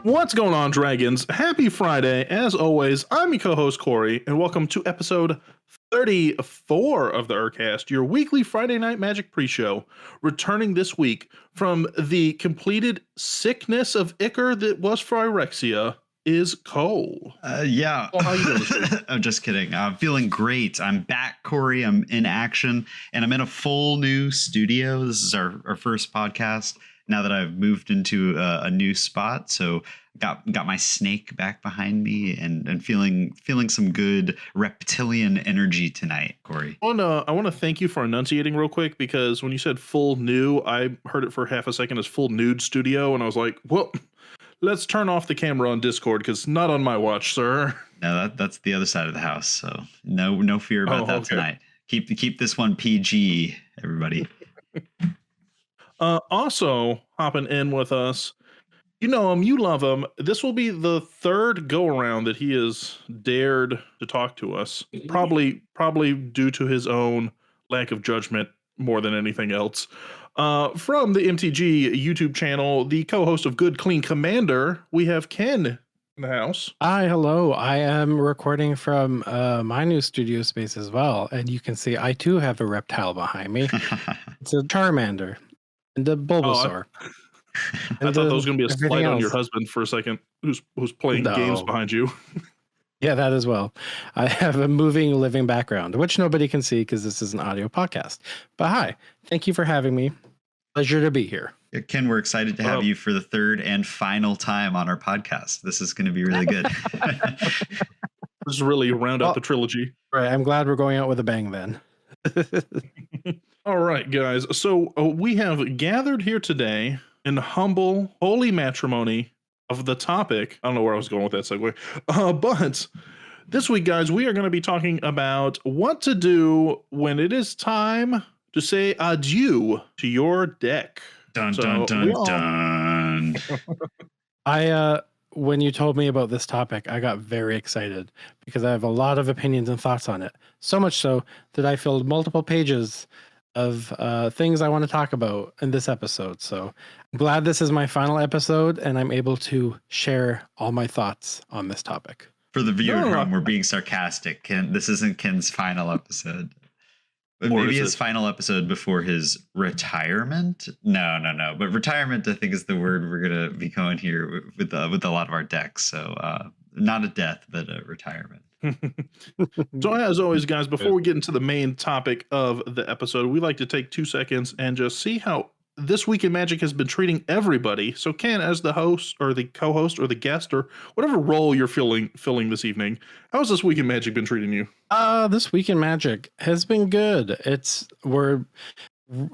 What's going on, Dragons? Happy Friday. As always, I'm your co-host, Cory, and welcome to episode 34 of the EDH, your weekly Friday Night Magic pre-show. Returning this week from the completed sickness of Ichor that was Phyrexia is Cole. Yeah. Well, how you doing? I'm just kidding. I'm feeling great. I'm back, Cory. I'm in action, and I'm in a full new studio. This is our first podcast now that I've moved into a new spot. So got my snake back behind me and feeling some good reptilian energy tonight, Cory. I want to thank you for enunciating real quick, because when you said full new, I heard it for half a second as full nude studio, and I was like, well, let's turn off the camera on Discord, because not on my watch, sir. No, that's the other side of the house. So no fear about that tonight. Keep this one PG, everybody. Also hopping in with us, you know him, you love him. This will be the third go around that he has dared to talk to us. Probably due to his own lack of judgment more than anything else. From the MTG YouTube channel, the co-host of Good Clean Commander, we have Ken in the house. Hi, hello. I am recording from my new studio space as well, and you can see I too have a reptile behind me. It's a Charmander and a Bulbasaur. I thought that was going to be a slight on your husband for a second, who's playing games behind you. Yeah, that as well. I have a moving, living background, which nobody can see because this is an audio podcast. But hi, thank you for having me. Pleasure to be here. Ken, we're excited to have you for the third and final time on our podcast. This is going to be really good. This is really round out the trilogy. Right. I'm glad we're going out with a bang then. All right, guys. So we have gathered here today in humble, holy matrimony of the topic. I don't know where I was going with that segue. But this week, guys, we are going to be talking about what to do when it is time to say adieu to your deck. Dun, dun, dun. When you told me about this topic, I got very excited because I have a lot of opinions and thoughts on it. So much so that I filled multiple pages of things I want to talk about in this episode. So I'm glad this is my final episode and I'm able to share all my thoughts on this topic. For the viewer at home, we're being sarcastic. Ken, this isn't Ken's final episode. But maybe his final episode before his retirement. No. But retirement, I think, is the word we're gonna be going here with a lot of our decks. So not a death, but a retirement. So as always, guys, before we get into the main topic of the episode, we like to take 2 seconds and just see how this week in Magic has been treating everybody. So Ken, as the host or the co-host or the guest or whatever role you're filling this evening, how has this week in Magic been treating you? This week in Magic has been good. We're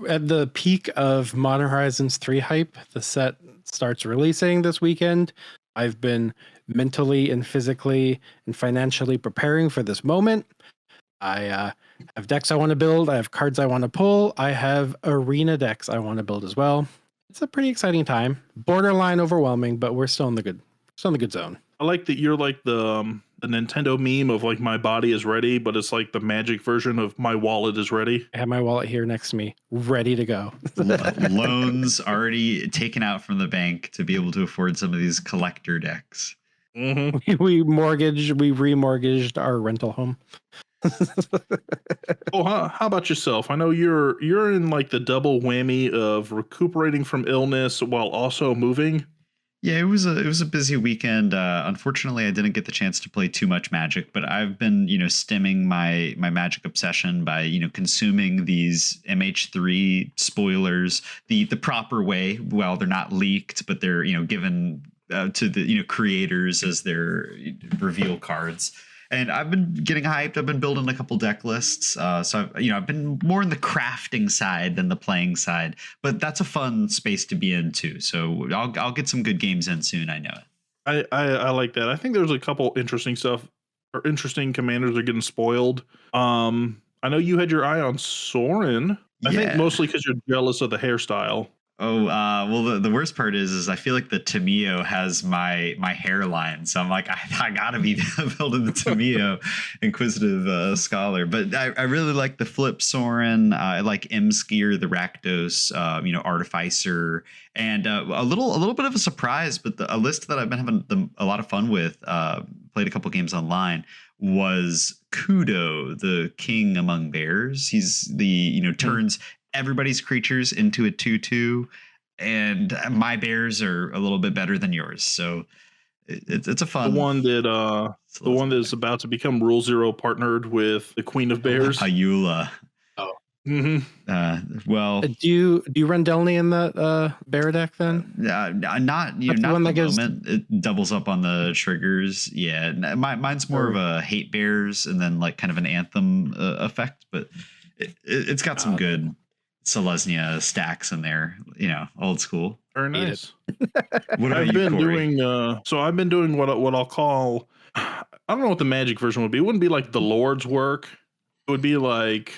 at the peak of Modern Horizons 3 hype. The set starts releasing this weekend. I've been mentally and physically and financially preparing for this moment. I have decks I want to build. I have cards I want to pull. I have arena decks I want to build as well. It's a pretty exciting time. Borderline overwhelming, but we're still in the good zone. I like that you're like the Nintendo meme of like my body is ready, but it's like the Magic version of my wallet is ready. I have my wallet here next to me, ready to go. Loans already taken out from the bank to be able to afford some of these collector decks. Mm-hmm. We remortgaged our rental home. Oh, how about yourself? I know you're in like the double whammy of recuperating from illness while also moving. Yeah, it was a busy weekend. Unfortunately, I didn't get the chance to play too much Magic, but I've been, stemming my Magic obsession by, consuming these MH3 spoilers the proper way. Well, they're not leaked, but they're, given to the, creators as their reveal cards. And I've been getting hyped. I've been building a couple deck lists. So I've been more in the crafting side than the playing side. But that's a fun space to be in too. So I'll get some good games in soon. I know it. I like that. I think there's a couple interesting stuff or interesting commanders are getting spoiled. I know you had your eye on Sorin. I think mostly because you're jealous of the hairstyle. Oh, well, the worst part is I feel like the Tamio has my hairline, so I'm like, I gotta be building the Tamio Inquisitive Scholar. But I really like the Flip Soren. I like M Skier, the Rakdos, Artificer, and a little bit of a surprise, but a list that I've been having a lot of fun with. Played a couple games online. Was Kudo, the king among bears. He's the turns everybody's creatures into a 2/2, and my bears are a little bit better than yours, so it's a fun. The one that is about to become Rule Zero partnered with the Queen of Bears, Ayula. Oh. Well, do you run Delny in that bear deck then? Not not the the one that gives- moment. It doubles up on the triggers. Yeah, mine's more of a hate bears and then like kind of an anthem effect, but it's got some good Selesnya stacks in there, old school. Very nice. What I've about been you, Cory? doing I've been doing what I'll call, I don't know what the Magic version would be. It wouldn't be like the Lord's work. It would be like,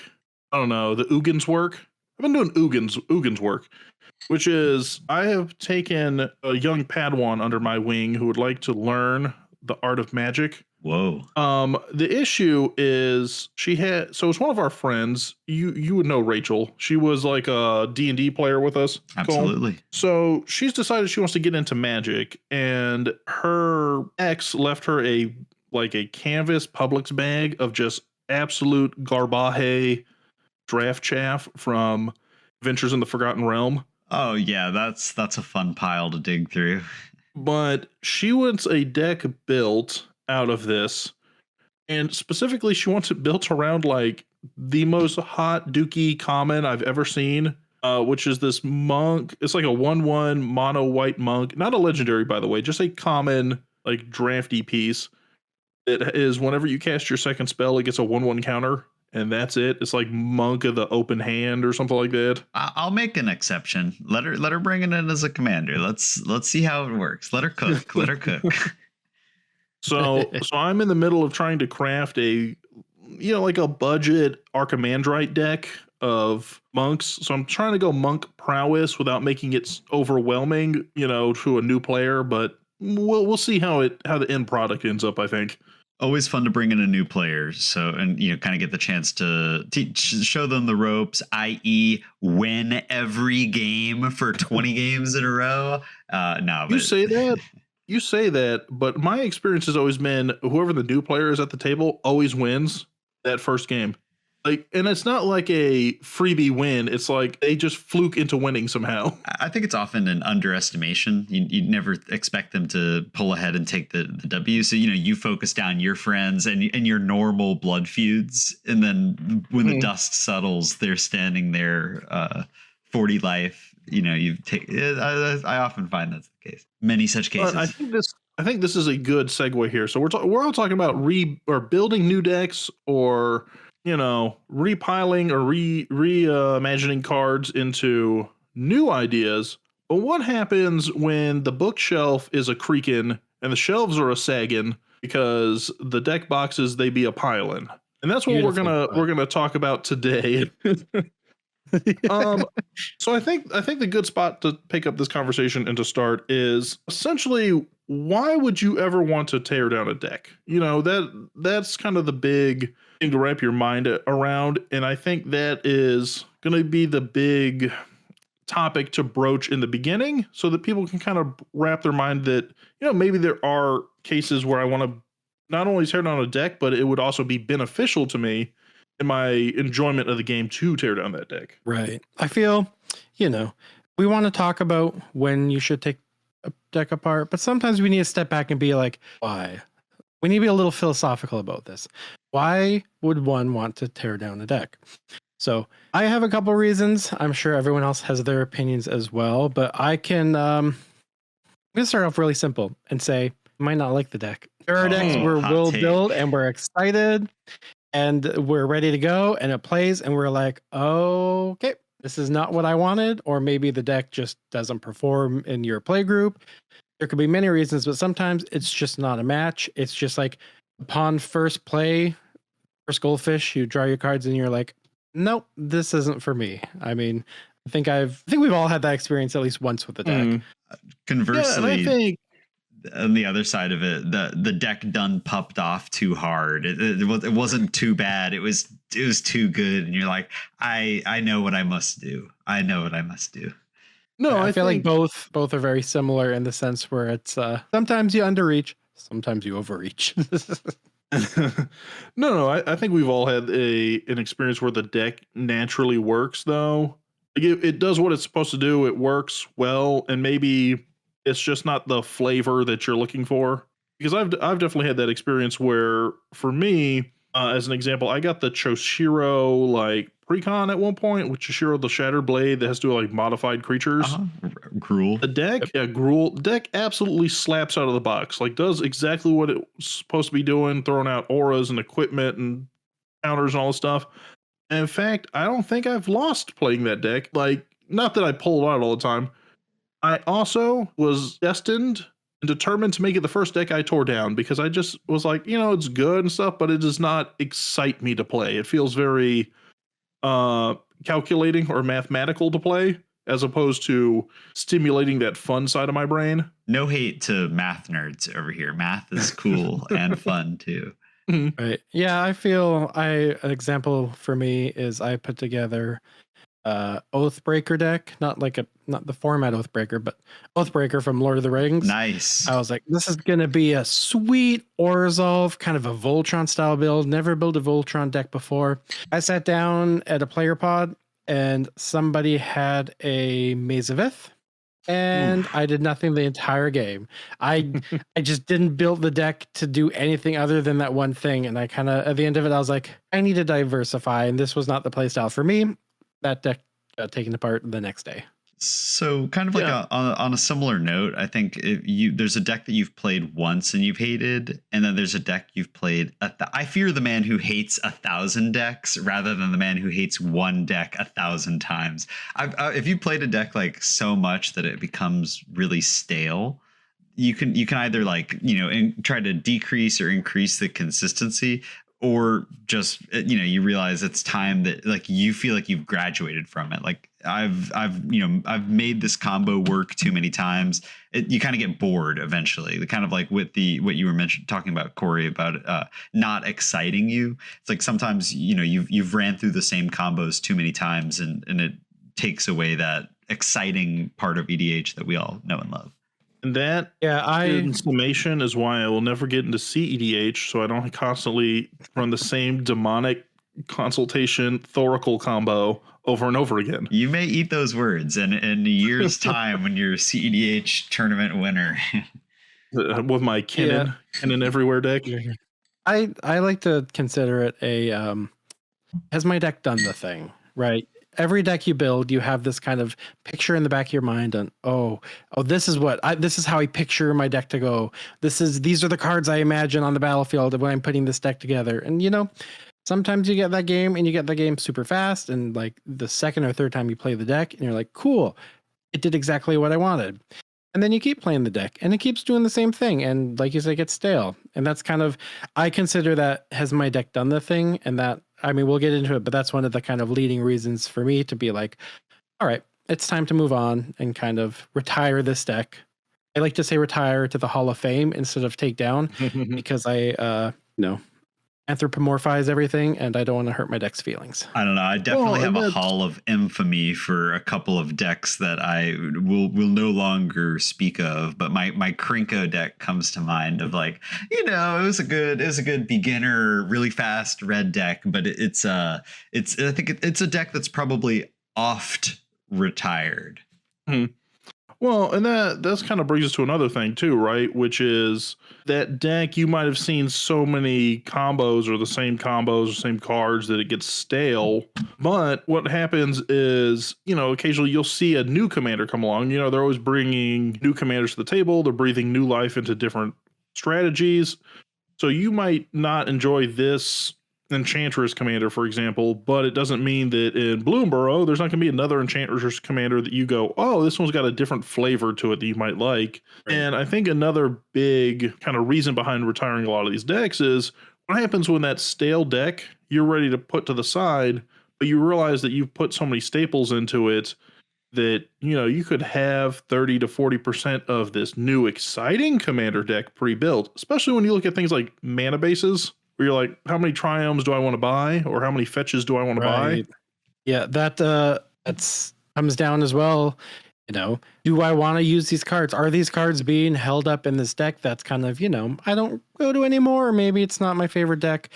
I don't know, the Ugin's work. I've been doing Ugin's work, which is I have taken a young Padawan under my wing who would like to learn the art of magic. Whoa. The issue is it's one of our friends. You would know Rachel. She was like a D&D player with us. Absolutely. Cole. So she's decided she wants to get into magic, and her ex left her a canvas Publix bag of just absolute garbaje draft chaff from Adventures in the Forgotten Realm. Oh yeah, that's a fun pile to dig through. But she wants a deck built out of this, and specifically she wants it built around like the most hot dookie common I've ever seen, which is this monk. It's like a 1/1 mono white monk, not a legendary by the way, just a common like drafty piece. It is whenever you cast your second spell, it gets a 1/1 counter, and that's it. It's like Monk of the Open Hand or something like that. I'll make an exception. Let her bring it in as a commander. Let's see how it works. Let her cook. Let her cook. So I'm in the middle of trying to craft a like a budget Archimandrite deck of monks. So I'm trying to go monk prowess without making it overwhelming, to a new player, but we'll see how the end product ends up, I think. Always fun to bring in a new player, and kind of get the chance to show them the ropes, i.e. win every game for 20 games in a row. No, but you say that, but my experience has always been whoever the new player is at the table always wins that first game. And it's not like a freebie win. It's like they just fluke into winning somehow. I think it's often an underestimation. You never expect them to pull ahead and take the W. So, you focus down your friends and your normal blood feuds. And then when the dust settles, they're standing there 40 life. You take I often find that's the case. Many such cases. I think this is a good segue here. So we're all talking about building new decks or repiling or reimagining cards into new ideas. But what happens when the bookshelf is a creaking and the shelves are a sagging because the deck boxes they be a piling? And that's what we're gonna talk about today. So I think the good spot to pick up this conversation and to start is essentially, why would you ever want to tear down a deck? That's kind of the big thing to wrap your mind around, and I think that is going to be the big topic to broach in the beginning, so that people can kind of wrap their mind that maybe there are cases where I want to not only tear down a deck, but it would also be beneficial to me in my enjoyment of the game to tear down that deck. Right. I feel, we want to talk about when you should take a deck apart, but sometimes we need to step back and be like, why? We need to be a little philosophical about this. Why would one want to tear down a deck? So I have a couple reasons. I'm sure everyone else has their opinions as well, but I'm going to start off really simple and say, you might not like the deck. There are decks where we'll build and we're excited and we're ready to go and it plays and we're like, oh, okay, this is not what I wanted. Or maybe the deck just doesn't perform in your play group. There could be many reasons, but sometimes it's just not a match. It's just like upon first play, first goldfish, you draw your cards and you're like, nope, this isn't for me. I mean, I think we've all had that experience at least once with the deck. Conversely, Yeah, and I think on the other side of it, the deck done pupped off too hard. It wasn't too bad. It was too good, and you're like, I know what I must do. I know what I must do. no, I I feel like think both are very similar in the sense where it's sometimes you underreach, sometimes you overreach. no, I think we've all had an experience where the deck naturally works though. Like it does what it's supposed to do. It works well, and maybe it's just not the flavor that you're looking for. Because I've definitely had that experience where, for me, as an example, I got the Choshiro like precon at one point with Choshiro the Shattered Blade that has to do like modified creatures. Gruul. The deck, Gruul deck absolutely slaps out of the box. Like does exactly what it's supposed to be doing, throwing out auras and equipment and counters and all this stuff. And in fact, I don't think I've lost playing that deck. Like, not that I pull it out all the time. I also was destined and determined to make it the first deck I tore down because I just was like, it's good and stuff, but it does not excite me to play. It feels very calculating or mathematical to play, as opposed to stimulating that fun side of my brain. No hate to math nerds over here. Math is cool and fun too. Right. Yeah, I feel an example for me is I put together Oathbreaker deck, not the format Oathbreaker, but Oathbreaker from Lord of the Rings. Nice. I was like, this is gonna be a sweet Orzhov, kind of a Voltron style build. Never built a Voltron deck before. I sat down at a player pod and somebody had a Maze of Ith. And I did nothing the entire game. I just didn't build the deck to do anything other than that one thing. And I kind of, at the end of it, I was like, I need to diversify. And this was not the playstyle for me. That deck got taken apart the next day. So kind of like on a similar note, I think there's a deck that you've played once and you've hated, and then there's a deck you've played. I fear the man who hates 1,000 decks rather than the man who hates one deck 1,000 times. If you played a deck like so much that it becomes really stale, you can either try to decrease or increase the consistency, or just you realize it's time that you feel like you've graduated from it. Like I've made this combo work too many times. You kind of get bored eventually. Kind of like with what you were talking about, Cory, about not exciting you. It's like sometimes you've ran through the same combos too many times, and it takes away that exciting part of EDH that we all know and love. And that in summation is why I will never get into CEDH, so I don't constantly run the same demonic consultation Thoracle combo over and over again. You may eat those words in a year's time when you're a CEDH tournament winner. With my Kennen Everywhere deck. I like to consider it has my deck done the thing, right? Every deck you build, you have this kind of picture in the back of your mind on, this is how I picture my deck to go. These are the cards I imagine on the battlefield when I'm putting this deck together. And sometimes you get that game and you get the game super fast, and like the second or third time you play the deck and you're like, cool, it did exactly what I wanted. And then you keep playing the deck and it keeps doing the same thing. And like you say, it gets stale. And that's kind of, I consider that has my deck done the thing. And that, we'll get into it, but that's one of the kind of leading reasons for me to be like, all right, it's time to move on and kind of retire this deck. I like to say retire to the Hall of Fame instead of take down because I, anthropomorphize everything and I don't want to hurt my deck's feelings. I don't know. I definitely have a Hall of Infamy for a couple of decks that I will no longer speak of, but my Krinko deck comes to mind of it was a good beginner, really fast red deck, but I think it's a deck that's probably oft retired. Well, and that's kind of brings us to another thing too, right? Which is that deck you might have seen so many combos or the same combos or same cards that it gets stale. But what happens is, occasionally you'll see a new commander come along. They're always bringing new commanders to the table. They're breathing new life into different strategies. So you might not enjoy this Enchantress commander, for example, but it doesn't mean that in Bloomborough there's not going to be another Enchantress commander that you go, oh, this one's got a different flavor to it that you might like. Right. And I think another big kind of reason behind retiring a lot of these decks is what happens when that stale deck you're ready to put to the side, but you realize that you've put so many staples into it that, you could have 30 to 40% of this new exciting commander deck pre-built, especially when you look at things like mana bases, where you're like, how many triomes do I want to buy? Or how many fetches do I want to buy? Yeah, that's comes down as well. Do I want to use these cards? Are these cards being held up in this deck that's kind of, I don't go to anymore, or maybe it's not my favorite deck?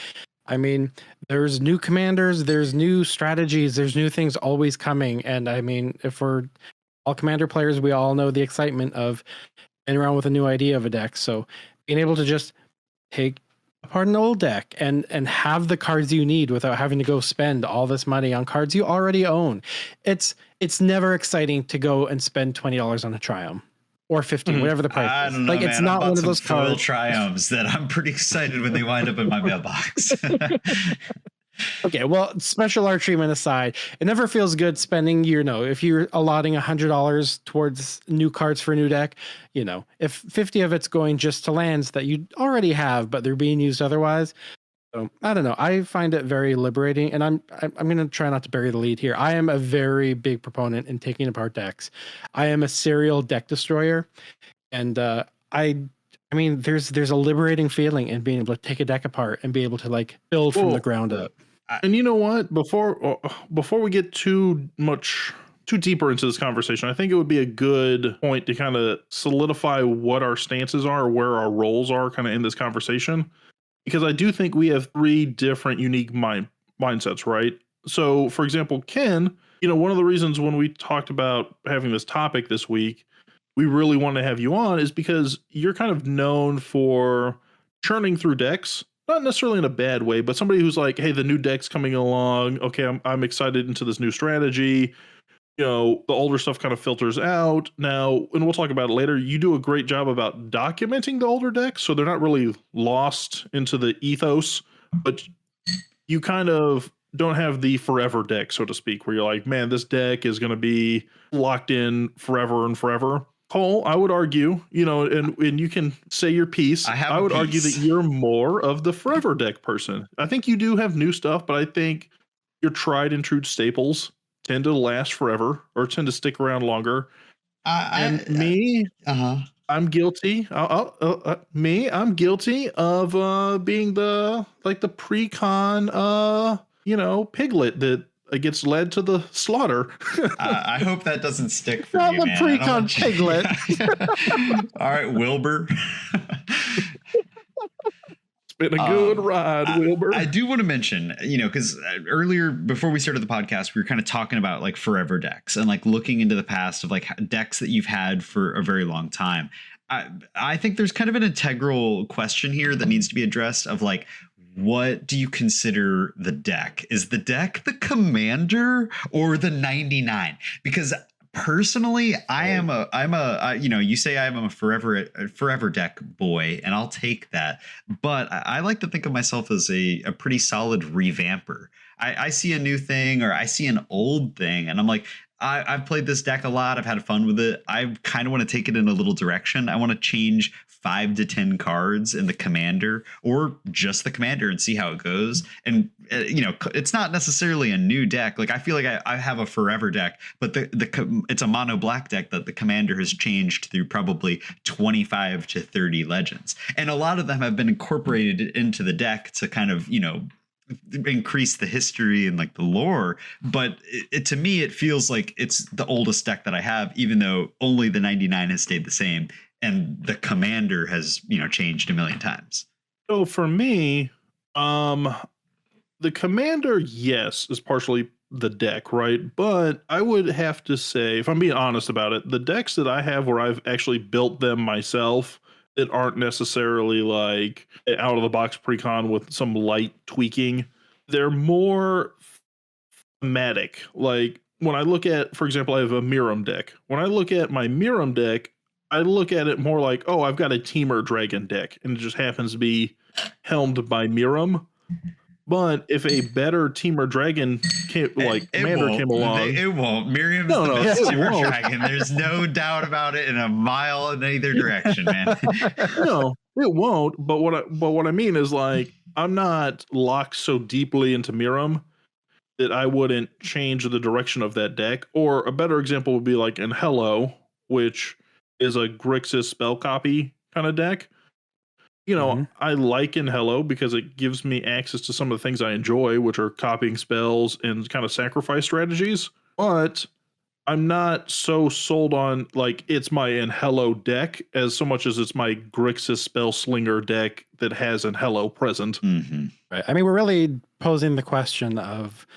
I mean, there's new commanders, there's new strategies, there's new things always coming. And I mean, if we're all commander players, we all know the excitement of getting around with a new idea of a deck. So being able to just take apart an old deck and have the cards you need without having to go spend all this money on cards you already own. It's never exciting to go and spend $20 on a Triumph or 15, whatever the price is. I don't know, It's not one of those foil Triumphs that I'm pretty excited when they wind up in my mailbox. Okay, well, special art treatment aside, it never feels good spending, if you're allotting $100 towards new cards for a new deck, if 50 of it's going just to lands that you already have, but they're being used otherwise. So I don't know. I find it very liberating, and I'm going to try not to bury the lead here. I am a very big proponent in taking apart decks. I am a serial deck destroyer, and I mean, there's a liberating feeling in being able to take a deck apart and be able to build from the ground up. And you know what? Before we get too deeper into this conversation, I think it would be a good point to kind of solidify what our stances are, or where our roles are kind of in this conversation. Because I do think we have 3 different unique mindsets, right? So, for example, Ken, one of the reasons when we talked about having this topic this week, we really want to have you on is because you're kind of known for churning through decks, not necessarily in a bad way, but somebody who's like, hey, the new deck's coming along. Okay, I'm excited into this new strategy. The older stuff kind of filters out now, and we'll talk about it later. You do a great job about documenting the older decks, so they're not really lost into the ethos, but you kind of don't have the forever deck, so to speak, where you're like, man, this deck is going to be locked in forever and forever. Cole, I would argue, and you can say your piece. I would argue that you're more of the forever deck person. I think you do have new stuff, but I think your tried and true staples tend to last forever or tend to stick around longer. I'm guilty. I'm guilty of being the pre-con, piglet that gets led to the slaughter. I hope that doesn't stick for not you, the man. pre-con piglet. All right, Wilbur. Been a good ride, Wilbur. I do want to mention, because earlier, before we started the podcast, we were kind of talking about forever decks and looking into the past of decks that you've had for a very long time. I think there's kind of an integral question here that needs to be addressed of what do you consider the deck? Is the deck the commander or the 99? Because personally, you say I'm a forever deck boy, and I'll take that. But I like to think of myself as a pretty solid revamper. I see a new thing or I see an old thing, and I'm like, I've played this deck a lot. I've had fun with it. I kind of want to take it in a little direction. I want to change 5 to 10 cards in the commander or just the commander and see how it goes. And, it's not necessarily a new deck. I feel like I have a forever deck, but it's a mono black deck that the commander has changed through probably 25 to 30 legends. And a lot of them have been incorporated into the deck to kind of, increase the history and the lore, but to me it feels like it's the oldest deck that I have, even though only the 99 has stayed the same and the commander has changed a million times. So for me, the commander, yes, is partially the deck, right? But I would have to say, if I'm being honest about it, the decks that I have where I've actually built them myself that aren't necessarily out of the box pre-con with some light tweaking, they're more thematic. When I look at, for example, I have a Miram deck. When I look at my Miram deck, I look at it more like, oh, I've got a Teamer Dragon deck, and it just happens to be helmed by Miram. But if a better Teamer Dragon commander came along, it won't. Miriam's the best Teamer Dragon. There's no doubt about it in a mile in either direction, man. No, it won't. But what I mean is I'm not locked so deeply into Miram that I wouldn't change the direction of that deck. Or a better example would be like in Hello, which is a Grixis spell copy kind of deck. Mhm. I like in Hello because it gives me access to some of the things I enjoy, which are copying spells and kind of sacrifice strategies. But I'm not so sold on like it's my in Hello deck as so much as it's my Grixis spell slinger deck that has an Hello present. Mm-hmm. Right. I mean, we're really posing the question of,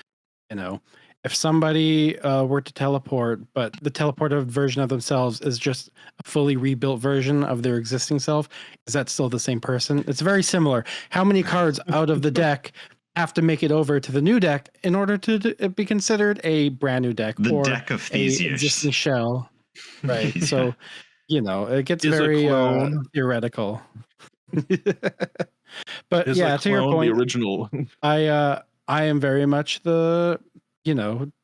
if somebody were to teleport, but the teleported version of themselves is just a fully rebuilt version of their existing self, is that still the same person? It's very similar. How many cards out of the deck have to make it over to the new deck in order to be considered a brand new deck The or deck of a Theseus. existing shell? Right. Yeah. So, it gets Is a very clone. theoretical. But Is yeah, a to your clone the point, original? I am very much the,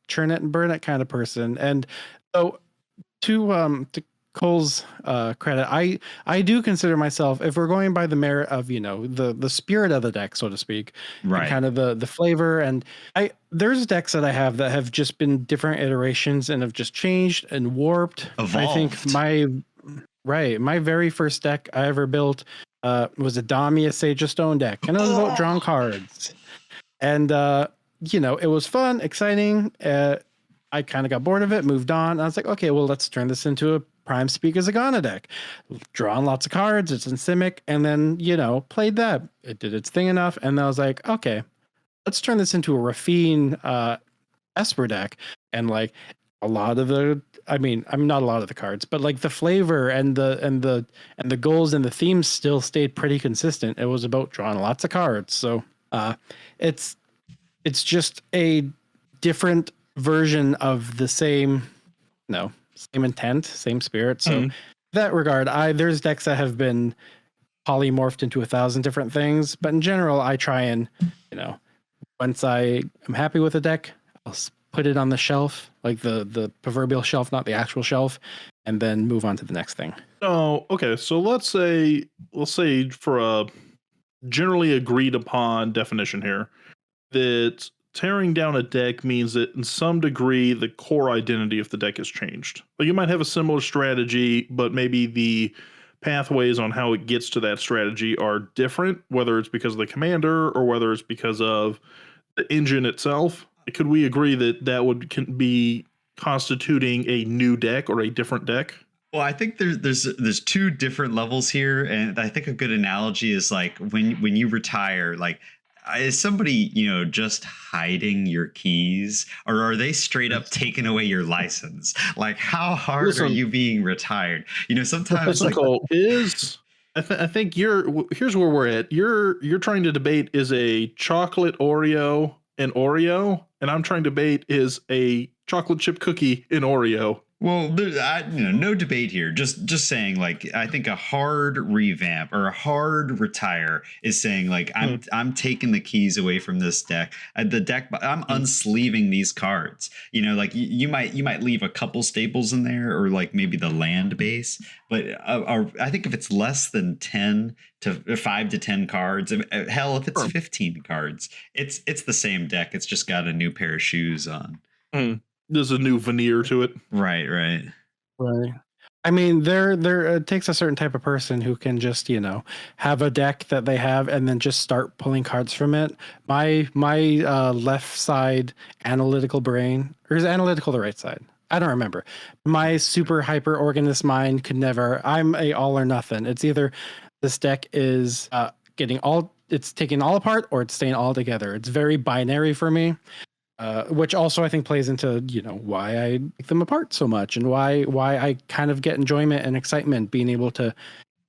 churn it and burn it kind of person. And so to Cole's credit, I do consider myself, if we're going by the merit of, the spirit of the deck, so to speak, and Right. kind of the flavor. And there's decks that I have that have just been different iterations and have just changed and warped. Evolved. I think my very first deck I ever built was a Damia Sage of Stone deck, and it was about drawing cards. And it was fun, exciting. I kind of got bored of it, moved on. I was like, okay, well, let's turn this into a Prime Speak Zagana deck. Drawing lots of cards, it's in Simic, and then, played that. It did its thing enough, and I was like, okay, let's turn this into a Rafine Esper deck. And like a lot of the, not a lot of the cards, but like the flavor and the goals and the themes still stayed pretty consistent. It was about drawing lots of cards. So it's just a different version of the same intent, same spirit. So in that regard, there's decks that have been polymorphed into 1,000 different things, but in general, I try and, once I am happy with a deck, I'll put it on the shelf, like the proverbial shelf, not the actual shelf, and then move on to the next thing. Oh, okay. So let's say for a generally agreed upon definition here, that tearing down a deck means that in some degree the core identity of the deck has changed. Like you might have a similar strategy, but maybe the pathways on how it gets to that strategy are different, whether it's because of the commander or whether it's because of the engine itself. Could we agree that would be constituting a new deck or a different deck? Well, I think there's two different levels here, and I think a good analogy is like when you retire, like is somebody just hiding your keys, or are they straight up taking away your license? Like how hard are you being retired? Sometimes like I think here's where we're at. You're trying to debate is a chocolate Oreo an Oreo, and I'm trying to debate is a chocolate chip cookie in Oreo. Well, no debate here. Just saying, like, I think a hard revamp or a hard retire is saying, like, I'm taking the keys away from this deck. I'm unsleeving these cards. Like you might leave a couple staples in there, or like maybe the land base. But I think if it's less than 5 to 10 cards, hell, if it's 15 cards, it's the same deck. It's just got a new pair of shoes on. There's a new veneer to it. Right. I mean, there it takes a certain type of person who can just, have a deck that they have and then just start pulling cards from it. My left side analytical brain, or is analytical the right side? I don't remember. My super hyper organist mind could never. I'm a all or nothing. It's either this deck is it's taking all apart or it's staying all together. It's very binary for me. Which also I think plays into why I take them apart so much, and why I kind of get enjoyment and excitement being able to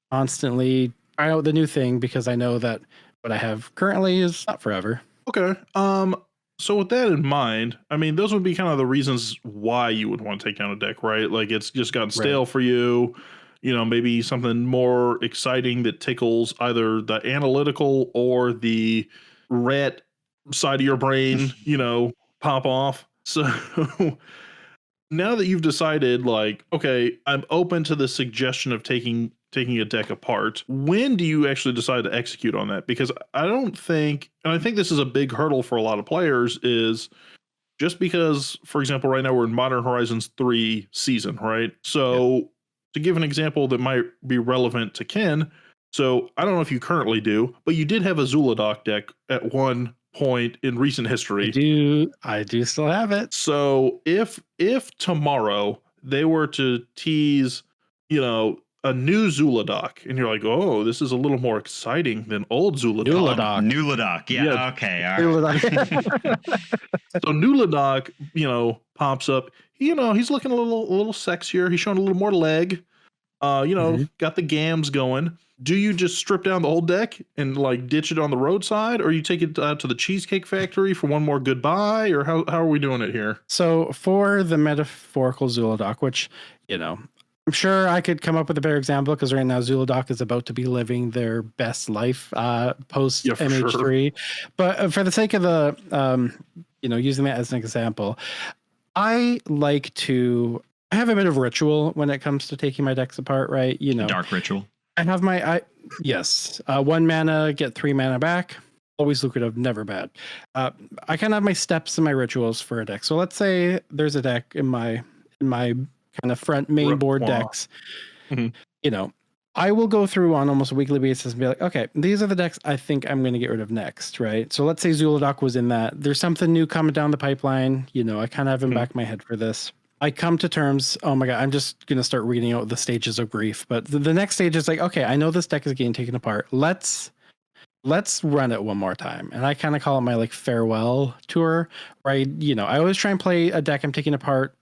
constantly try out the new thing, because I know that what I have currently is not forever. Okay. So with that in mind, I mean, those would be kind of the reasons why you would want to take down a deck, right? Like it's just gotten stale for you. Maybe something more exciting that tickles either the analytical or the rat side of your brain, pop off. So now that you've decided, like, okay, I'm open to the suggestion of taking a deck apart, when do you actually decide to execute on that? Because I don't think, and I think this is a big hurdle for a lot of players, is just because, for example, right now we're in Modern Horizons 3 season, right? So to give an example that might be relevant to Ken, so I don't know if you currently do, but you did have a Zuladoc deck at one point in recent history. I do still have it. So if tomorrow they were to tease, a new Zuladoc, and you're like, oh, this is a little more exciting than old Zuladoc. Nuladoc. Yeah. Yeah. Okay. All right. So Nuladoc, pops up. He's looking a little sexier. He's showing a little more leg. Got the gams going. Do you just strip down the whole deck and like ditch it on the roadside, or you take it to the Cheesecake Factory for one more goodbye, or how are we doing it here? So for the metaphorical Zuladoc, which, I'm sure I could come up with a better example because right now Zuladoc is about to be living their best life post MH3. Sure. But for the sake of the, using that as an example, I have a bit of ritual when it comes to taking my decks apart, right? Dark ritual. I have yes, 1 mana, get 3 mana back. Always lucrative, never bad. I kind of have my steps and my rituals for a deck. So let's say there's a deck in my kind of front main board decks. Mm-hmm. I will go through on almost a weekly basis and be like, okay, these are the decks I think I'm going to get rid of next, right? So let's say Zuladoc was in that. There's something new coming down the pipeline. I kind of have in back of my head for this. I come to terms, oh my God, I'm just going to start reading out the stages of grief. But the next stage is like, okay, I know this deck is getting taken apart. Let's run it one more time. And I kind of call it my like farewell tour, right? I always try and play a deck I'm taking apart,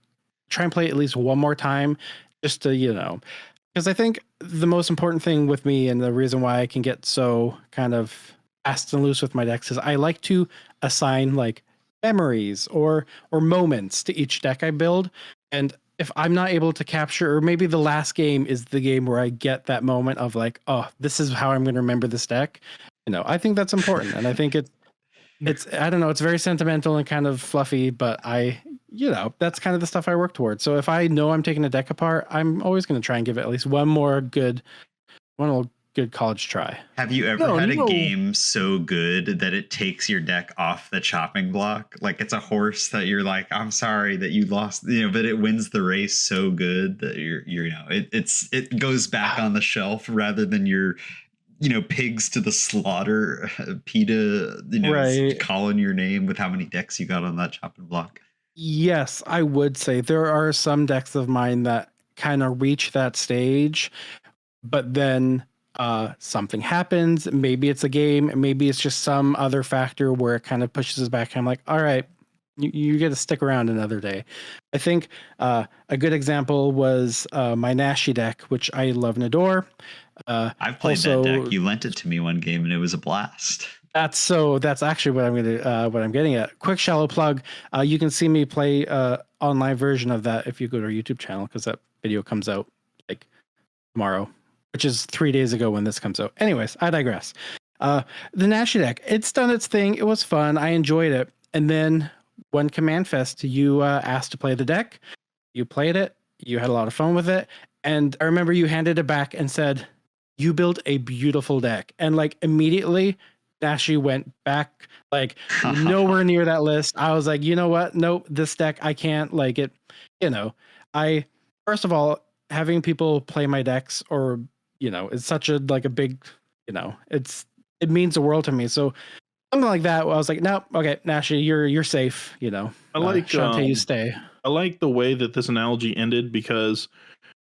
try and play it at least one more time just to, because I think the most important thing with me and the reason why I can get so kind of fast and loose with my decks is I like to assign like memories or moments to each deck I build. And if I'm not able to capture, or maybe the last game is the game where I get that moment of like, oh, this is how I'm going to remember this deck. I think that's important. And I think it's, I don't know, it's very sentimental and kind of fluffy, but that's kind of the stuff I work towards. So if I know I'm taking a deck apart, I'm always going to try and give it at least one more good college try. Have you ever had a game so good that it takes your deck off the chopping block? Like it's a horse that you're like, I'm sorry that you lost, but it wins the race so good that it goes back on the shelf rather than your pigs to the slaughter, PETA, right, calling your name with how many decks you got on that chopping block. Yes, I would say there are some decks of mine that kind of reach that stage, but then something happens. Maybe it's a game, maybe it's just some other factor where it kind of pushes us back. I'm like, all right, you get to stick around another day. I think a good example was my Nashi deck, which I love and adore. I've played that deck. You lent it to me one game and it was a blast. That's actually what I'm getting at. Quick shallow plug. You can see me play online version of that if you go to our YouTube channel, because that video comes out like tomorrow, which is 3 days ago when this comes out. Anyways, I digress. The Nashi deck, it's done its thing. It was fun. I enjoyed it. And then one Command Fest, you asked to play the deck. You played it. You had a lot of fun with it. And I remember you handed it back and said, you built a beautiful deck. And like immediately, Nashi went back, like nowhere near that list. I was like, you know what? Nope, this deck, I can't like it. First of all, having people play my decks or, it's such a big, it means the world to me. So something like that, I was like, nope, okay, Nashi, you're safe. I like Shantae, you stay. I like the way that this analogy ended because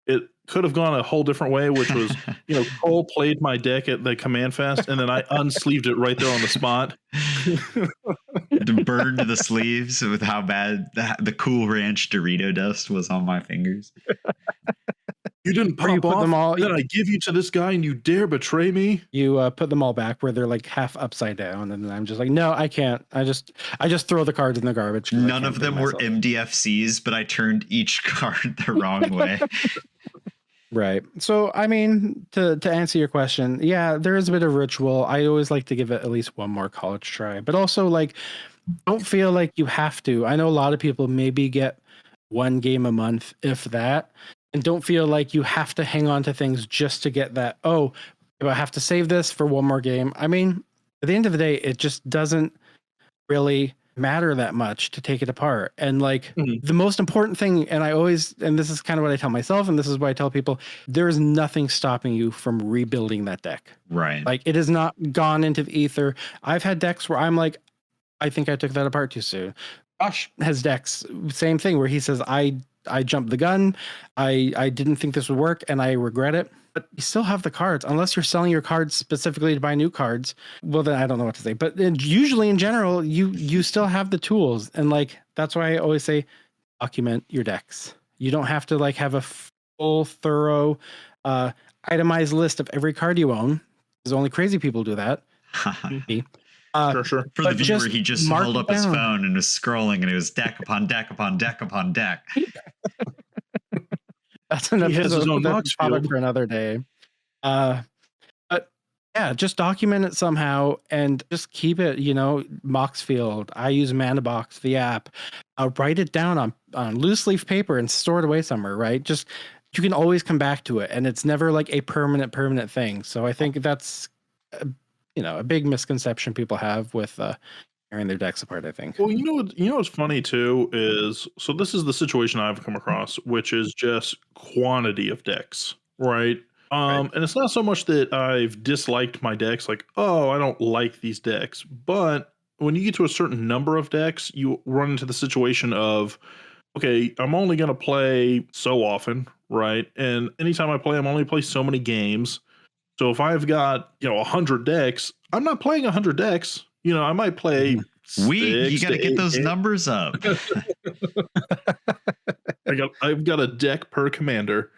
it could have gone a whole different way, which was, Cole played my deck at the Command Fest, and then I unsleeved it right there on the spot. Burned the sleeves with how bad the Cool Ranch Dorito dust was on my fingers. You didn't pop off, them all, then I give you to this guy and you dare betray me? You put them all back where they're like half upside down, and then I'm just like, no, I can't. I just throw the cards in the garbage. None of them were MDFCs, but I turned each card the wrong way. Right. So, I mean, to answer your question, yeah, there is a bit of ritual. I always like to give it at least one more college try, but also like, don't feel like you have to. I know a lot of people maybe get one game a month, if that, and don't feel like you have to hang on to things just to get that. Oh, I have to save this for one more game. I mean, at the end of the day, it just doesn't really matter that much to take it apart. And like Mhm. the most important thing, and this is kind of what I tell myself, and this is what I tell people, there is nothing stopping you from rebuilding that deck. Right. Like it has not gone into the ether. I've had decks where I'm like, I think I took that apart too soon. Josh has decks, same thing, where he says, I jumped the gun. I didn't think this would work and I regret it. But you still have the cards. Unless you're selling your cards specifically to buy new cards, well, then I don't know what to say. But usually in general, you still have the tools. And like, that's why I always say document your decks. You don't have to like have a full, thorough, itemized list of every card you own. Because only crazy people do that. Me. Sure. For the viewer, he just held up his phone and was scrolling, and it was deck upon deck upon deck upon deck. That's an episode Mox topic for another day. But yeah, just document it somehow and just keep it, Mox Field. I use ManaBox, the app. Write it down on loose leaf paper and store it away somewhere, right? Just you can always come back to it, and it's never like a permanent thing. So I think that's a big misconception people have with tearing their decks apart, I think. Well, what's funny too is, so this is the situation I've come across, which is just quantity of decks, right? Right. And it's not so much that I've disliked my decks, like, oh, I don't like these decks, but when you get to a certain number of decks, you run into the situation of, okay, I'm only going to play so often, right? And anytime I play, I'm only play so many games. So if I've got 100 decks, I'm not playing 100 decks. I might play. You got to get those numbers up. I've got a deck per commander,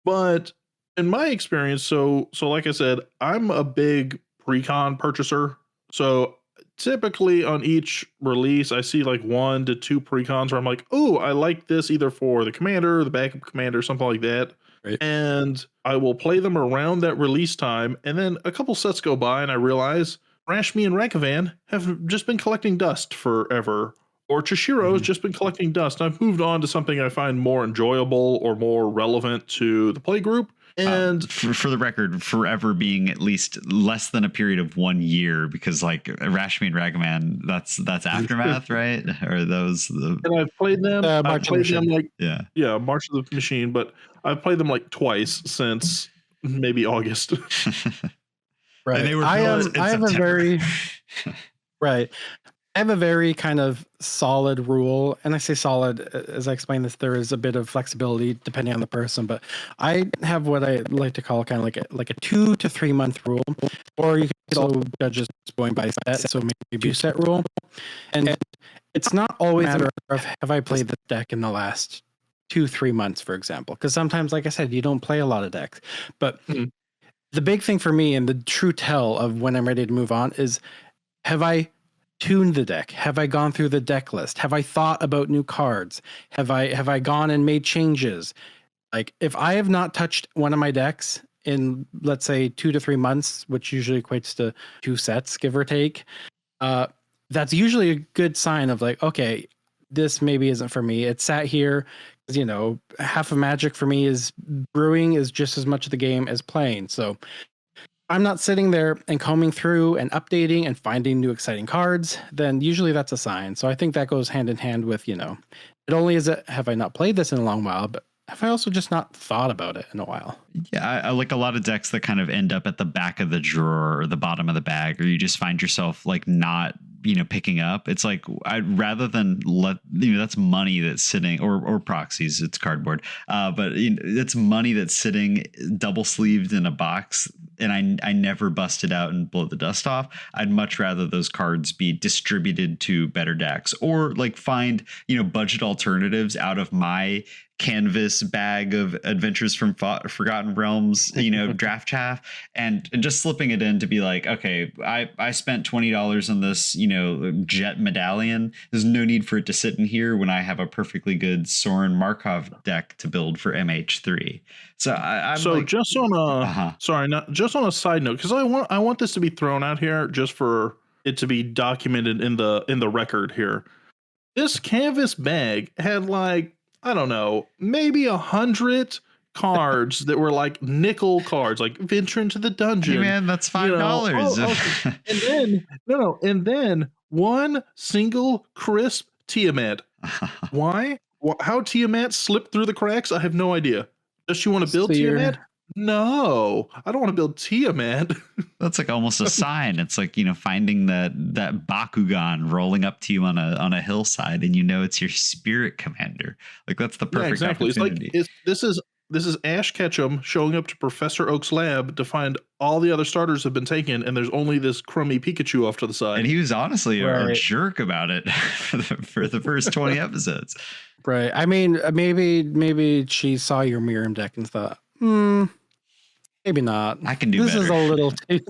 but in my experience, so like I said, I'm a big precon purchaser. So typically on each release, I see like 1 to 2 precons where I'm like, oh, I like this either for the commander, the backup commander, something like that. Right. And I will play them around that release time. And then a couple sets go by and I realize Rashmi and Ragavan have just been collecting dust forever. Or Chishiro has just been collecting dust. I've moved on to something I find more enjoyable or more relevant to the play group. And for the record, forever being at least less than a period of 1 year, because like Rashmi and Ragavan, that's Aftermath, right? Or those? And I've played them. I've played them like March of the Machine, but I've played them like twice since maybe August. Right. And they were I have a very right. I have a very kind of solid rule, and I say solid as I explain this. There is a bit of flexibility depending on the person, but I have what I like to call kind of like a 2 to 3 month rule, or you can also judge it going by set, so maybe 2 set rule. And it's not always a matter of have I played the deck in the last 2-3 months, for example, because sometimes, like I said, you don't play a lot of decks. But the big thing for me and the true tell of when I'm ready to move on is, have I tuned the deck? Have I gone through the deck list? Have I thought about new cards? Have I gone and made changes? Like if I have not touched one of my decks in, let's say, 2 to 3 months, which usually equates to 2 sets, give or take, that's usually a good sign of like, okay, this maybe isn't for me. It sat here because, half of Magic for me is brewing is just as much of the game as playing. So I'm not sitting there and combing through and updating and finding new exciting cards, then usually that's a sign. So I think that goes hand in hand with, it only is have I not played this in a long while, but have I also just not thought about it in a while? Yeah, I like a lot of decks that kind of end up at the back of the drawer or the bottom of the bag, or you just find yourself like not picking up. It's like I'd rather than that's money that's sitting, or proxies, it's cardboard, but it's money that's sitting double sleeved in a box, and I never bust it out and blow the dust off. I'd much rather those cards be distributed to better decks, or like find budget alternatives out of my canvas bag of Adventures from Forgotten Realms, draft chaff, and just slipping it in to be like, okay, I spent $20 on this, jet medallion. There's no need for it to sit in here when I have a perfectly good Soren Markov deck to build for MH3. So just on a side note, because I want this to be thrown out here just for it to be documented in the record here. This canvas bag had like, I don't know, maybe 100 cards that were like nickel cards, like Venture into the Dungeon. Hey man, that's $5. Okay. And then one single crisp Tiamat. Why? How Tiamat slipped through the cracks? I have no idea. Does she want to build So you're- Tiamat? No, I don't want to build Tiamat. That's like almost a sign. It's like, finding that Bakugan rolling up to you on a hillside, and it's your spirit commander. Like, that's the perfect exactly. opportunity. It's like this is Ash Ketchum showing up to Professor Oak's lab to find all the other starters have been taken, and there's only this crummy Pikachu off to the side. And he was honestly a Right. jerk about it for the first 20 episodes. Right. I mean, maybe she saw your Miriam deck and thought, maybe not. I can do this better. Is a little too.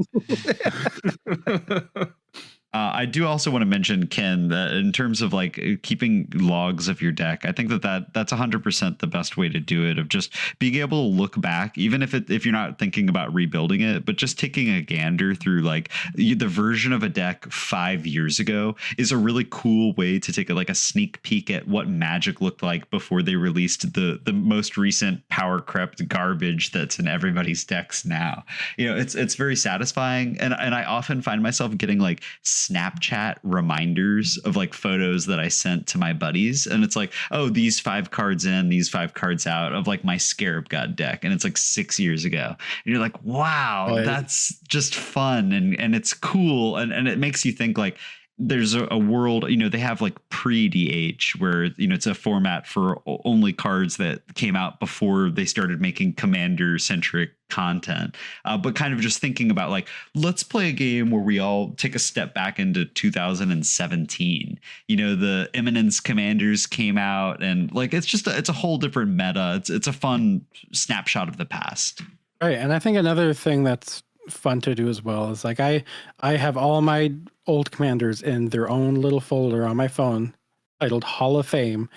I do also want to mention, Ken, that in terms of like keeping logs of your deck, I think that's 100% the best way to do it, of just being able to look back, even if you're not thinking about rebuilding it, but just taking a gander through like the version of a deck 5 years ago is a really cool way to take a sneak peek at what Magic looked like before they released the most recent power crept garbage that's in everybody's decks now. It's very satisfying, and I often find myself getting like Snapchat reminders of like photos that I sent to my buddies, and it's like, oh, these 5 cards in, these 5 cards out of like my Scarab God deck, and it's like 6 years ago, and you're like, wow, Right. that's just fun, and it's cool, and it makes you think like there's a world, they have like pre-DH where, it's a format for only cards that came out before they started making commander centric content. But kind of just thinking about like, let's play a game where we all take a step back into 2017. The Eminence Commanders came out, and like, it's a whole different meta. It's a fun snapshot of the past. Right. And I think another thing that's fun to do as well is like I have all my old commanders in their own little folder on my phone titled Hall of Fame,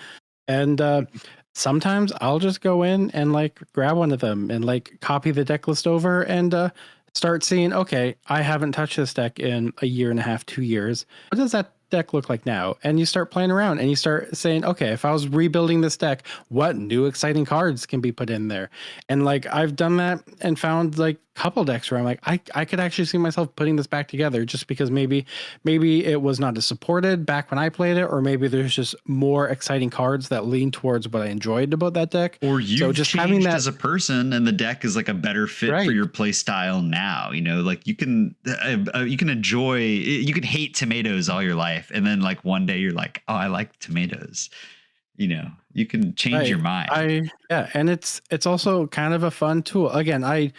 and sometimes I'll just go in and like grab one of them and like copy the deck list over and start seeing, okay, I haven't touched this deck in a year and a half, 2 years. What does that deck look like now? And you start playing around and you start saying, okay, if I was rebuilding this deck, what new exciting cards can be put in there? And like I've done that and found like a couple decks where I'm like, I could actually see myself putting this back together, just because maybe it was not as supported back when I played it, or maybe there's just more exciting cards that lean towards what I enjoyed about that deck. Or you so just changed having that as a person, and the deck is like a better fit Right. for your play style now. Like you can enjoy, you can hate tomatoes all your life, and then like one day you're like, oh, I like tomatoes. You can change Right. your mind. And it's also kind of a fun tool. Again, I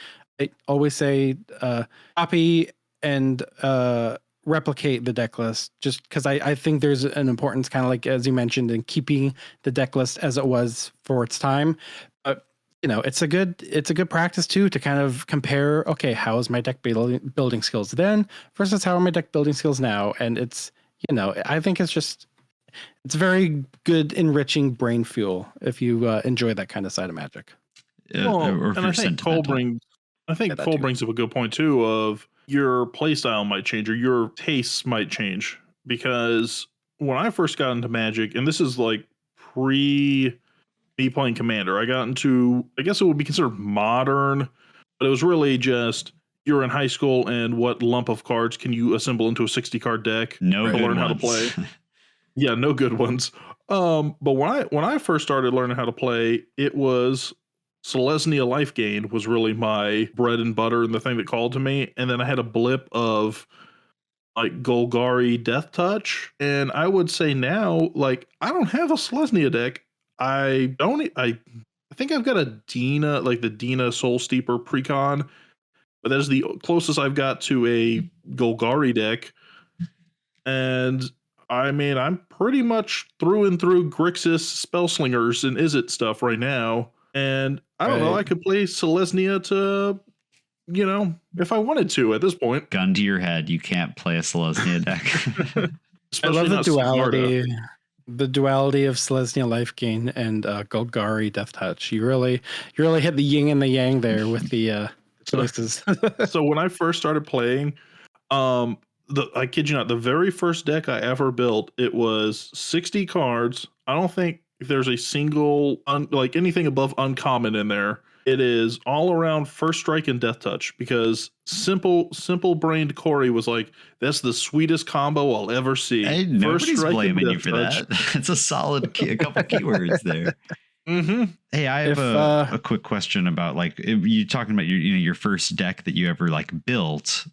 always say copy and replicate the deck list, just because I think there's an importance, kind of like as you mentioned, in keeping the deck list as it was for its time. But it's a good practice too, to kind of compare, okay, how is my deck building skills then versus how are my deck building skills now? And it's I think it's very good enriching brain fuel if you enjoy that kind of side of Magic. Or if and you're I think Cole sentimental. brings up a good point too, of your playstyle might change, or your tastes might change, because when I first got into Magic, and this is like pre me playing Commander, I got into, I guess it would be considered modern, but it was really just, you're in high school and what lump of cards can you assemble into a 60 card deck No to good learn how to ones. play. Yeah, no good ones. But when I first started learning how to play, it was Selesnya Life Gain was really my bread and butter and the thing that called to me. And then I had a blip of like Golgari Death Touch, and I would say now, like, I don't have a Selesnya deck. I think I've got a Dina, like the Dina Soul Steeper Precon, but that is the closest I've got to a Golgari deck. And I mean, I'm pretty much through and through Grixis Spellslingers and Izzet stuff right now. And I don't know, Right. I could play Selesnya to, if I wanted to at this point. Gun to your head, you can't play a Selesnya deck. I love the not Sigarda. duality of Selesnya Life Gain and Golgari Death Touch. You really hit the yin and the yang there with the choices. So when I first started playing, I kid you not, the very first deck I ever built, it was 60 cards. I don't think there's a single like anything above uncommon in there. It is all around first strike and death touch because simple brained Cory was like, that's the sweetest combo I'll ever see. Hey, First nobody's strike and blaming you death for touch. that. It's a solid a couple keywords there. Mm-hmm. Hey, I have a quick question about like you talking about your first deck that you ever like built.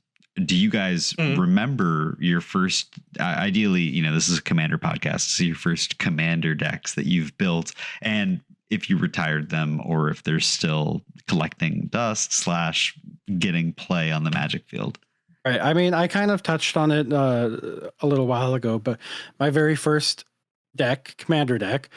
Do you guys remember your first? Ideally, this is a Commander podcast, so your first Commander decks that you've built, and if you retired them or if they're still collecting dust / getting play on the Magic field. Right. I mean, I kind of touched on it a little while ago, but my very first deck, Commander deck,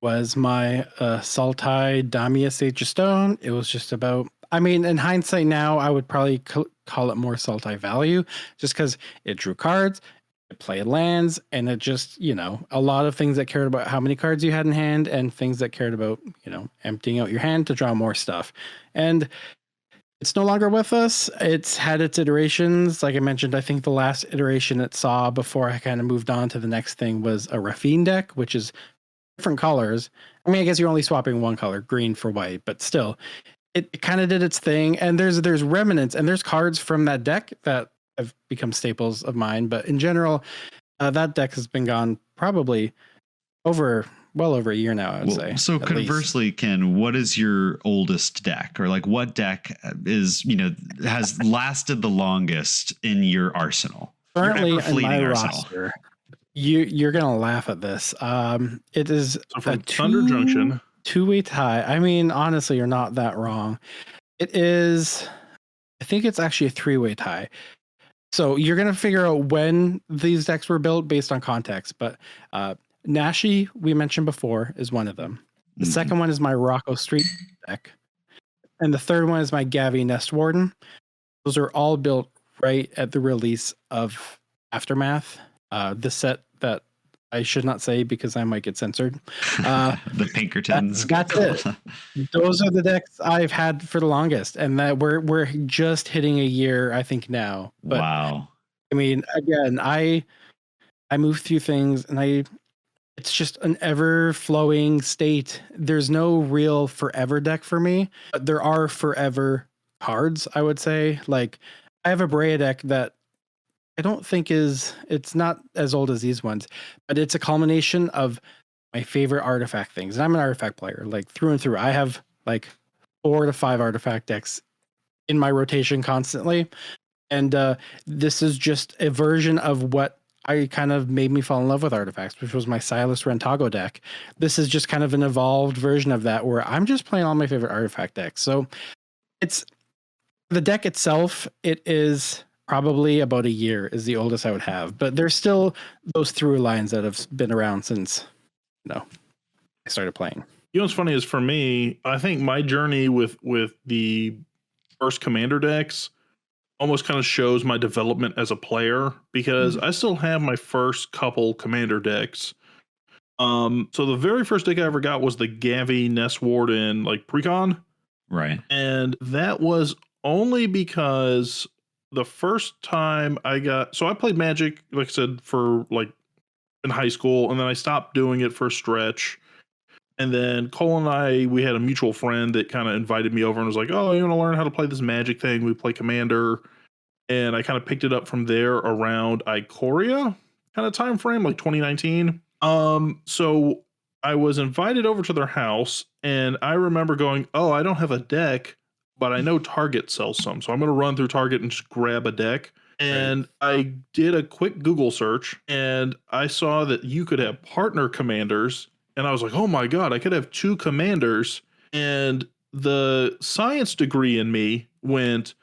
was my Sultai Damius Age of Stone. It was just about, I mean, in hindsight now, I would probably call it more Sultai value just because it drew cards, it played lands, and it just, a lot of things that cared about how many cards you had in hand and things that cared about, emptying out your hand to draw more stuff. And it's no longer with us. It's had its iterations. Like I mentioned, I think the last iteration it saw before I kind of moved on to the next thing was a Raffine deck, which is different colors. I mean, I guess you're only swapping one color, green for white, but still, it kind of did its thing. And there's remnants and there's cards from that deck that have become staples of mine. But in general, that deck has been gone probably well over a year now, I would say. So conversely, Ken, what is your oldest deck, or like what deck is has lasted the longest in your arsenal? Currently in my roster. You're gonna laugh at this. It is from Thunder Junction, 2-way tie. I mean, honestly, you're not that wrong. It is. I think it's actually a 3-way tie. So you're gonna figure out when these decks were built based on context. But Nashi, we mentioned before, is one of them. The second one is my Rocco Street deck, and the third one is my Gavi Nest Warden. Those are all built right at the release of Aftermath. The set that I should not say because I might get censored. The Pinkertons. That's it. Those are the decks I've had for the longest, and that we're just hitting a year, I think now. But, wow. I mean, again, I move through things, and it's just an ever flowing state. There's no real forever deck for me, but there are forever cards. I would say, like I have a Brea deck that I don't think it's not as old as these ones, but it's a culmination of my favorite artifact things. And I'm an artifact player, like through and through. I have like 4 to 5 artifact decks in my rotation constantly. And this is just a version of what I kind of made me fall in love with artifacts, which was my Silas Rentago deck. This is just kind of an evolved version of that where I'm just playing all my favorite artifact decks. So it's the deck itself. It is probably about a year is the oldest I would have, but there's still those through lines that have been around since I started playing. What's funny is for me, I think my journey with the first Commander decks almost kind of shows my development as a player because I still have my first couple Commander decks. So the very first deck I ever got was the Gavi Nest Warden like Precon. Right. And that was only because the first time I played Magic, like I said, for like in high school, and then I stopped doing it for a stretch. And then Cole and we had a mutual friend that kind of invited me over and was like, oh, you want to learn how to play this Magic thing? We play Commander. And I kind of picked it up from there around Ikoria kind of time frame, like 2019. So I was invited over to their house, and I remember going, oh, I don't have a deck, but I know Target sells some. So I'm going to run through Target and just grab a deck. And I did a quick Google search, and I saw that you could have partner commanders. And I was like, oh my God, I could have 2 commanders. And the science degree in me went,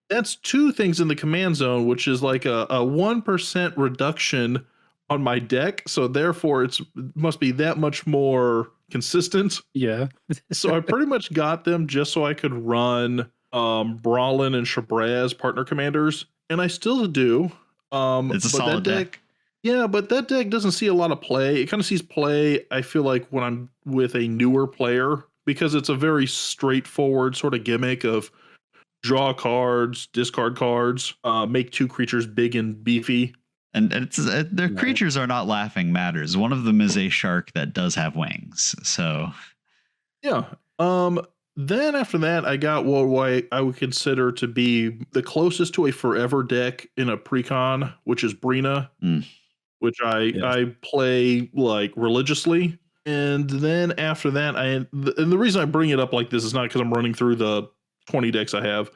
that's 2 things in the command zone, which is like a 1% reduction on my deck. So therefore it must be that much more consistent. Yeah. So I pretty much got them just so I could run Brawlin and Shabraz partner commanders. And I still do. It's a solid deck. Yeah, but that deck doesn't see a lot of play. It kind of sees play, I feel like, when I'm with a newer player, because it's a very straightforward sort of gimmick of draw cards, discard cards, make 2 creatures big and beefy. And their creatures are not laughing matters. One of them is a shark that does have wings. So yeah. Then after that, I got what I would consider to be the closest to a forever deck in a precon, which is Brina, which I play like religiously. And then after that, and the reason I bring it up like this is not because I'm running through the 20 decks I have,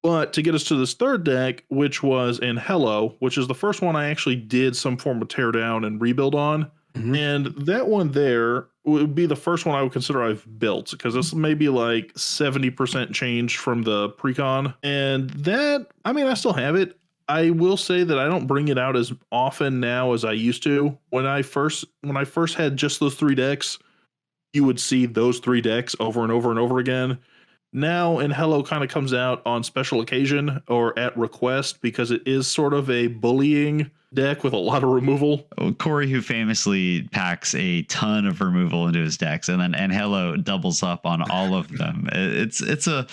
but to get us to this third deck, which was in Hello, which is the first one I actually did some form of tear down and rebuild on. And that one there would be the first one I would consider I've built, because this may be like 70% change from the precon. And that, I mean, I still have it. I will say that I don't bring it out as often now as I used to. When I first had just those 3 decks, you would see those 3 decks over and over and over again. Now, and Hello kind of comes out on special occasion or at request, because it is sort of a bullying deck with a lot of removal. Cory, who famously packs a ton of removal into his decks, and Hello doubles up on all of them. It's a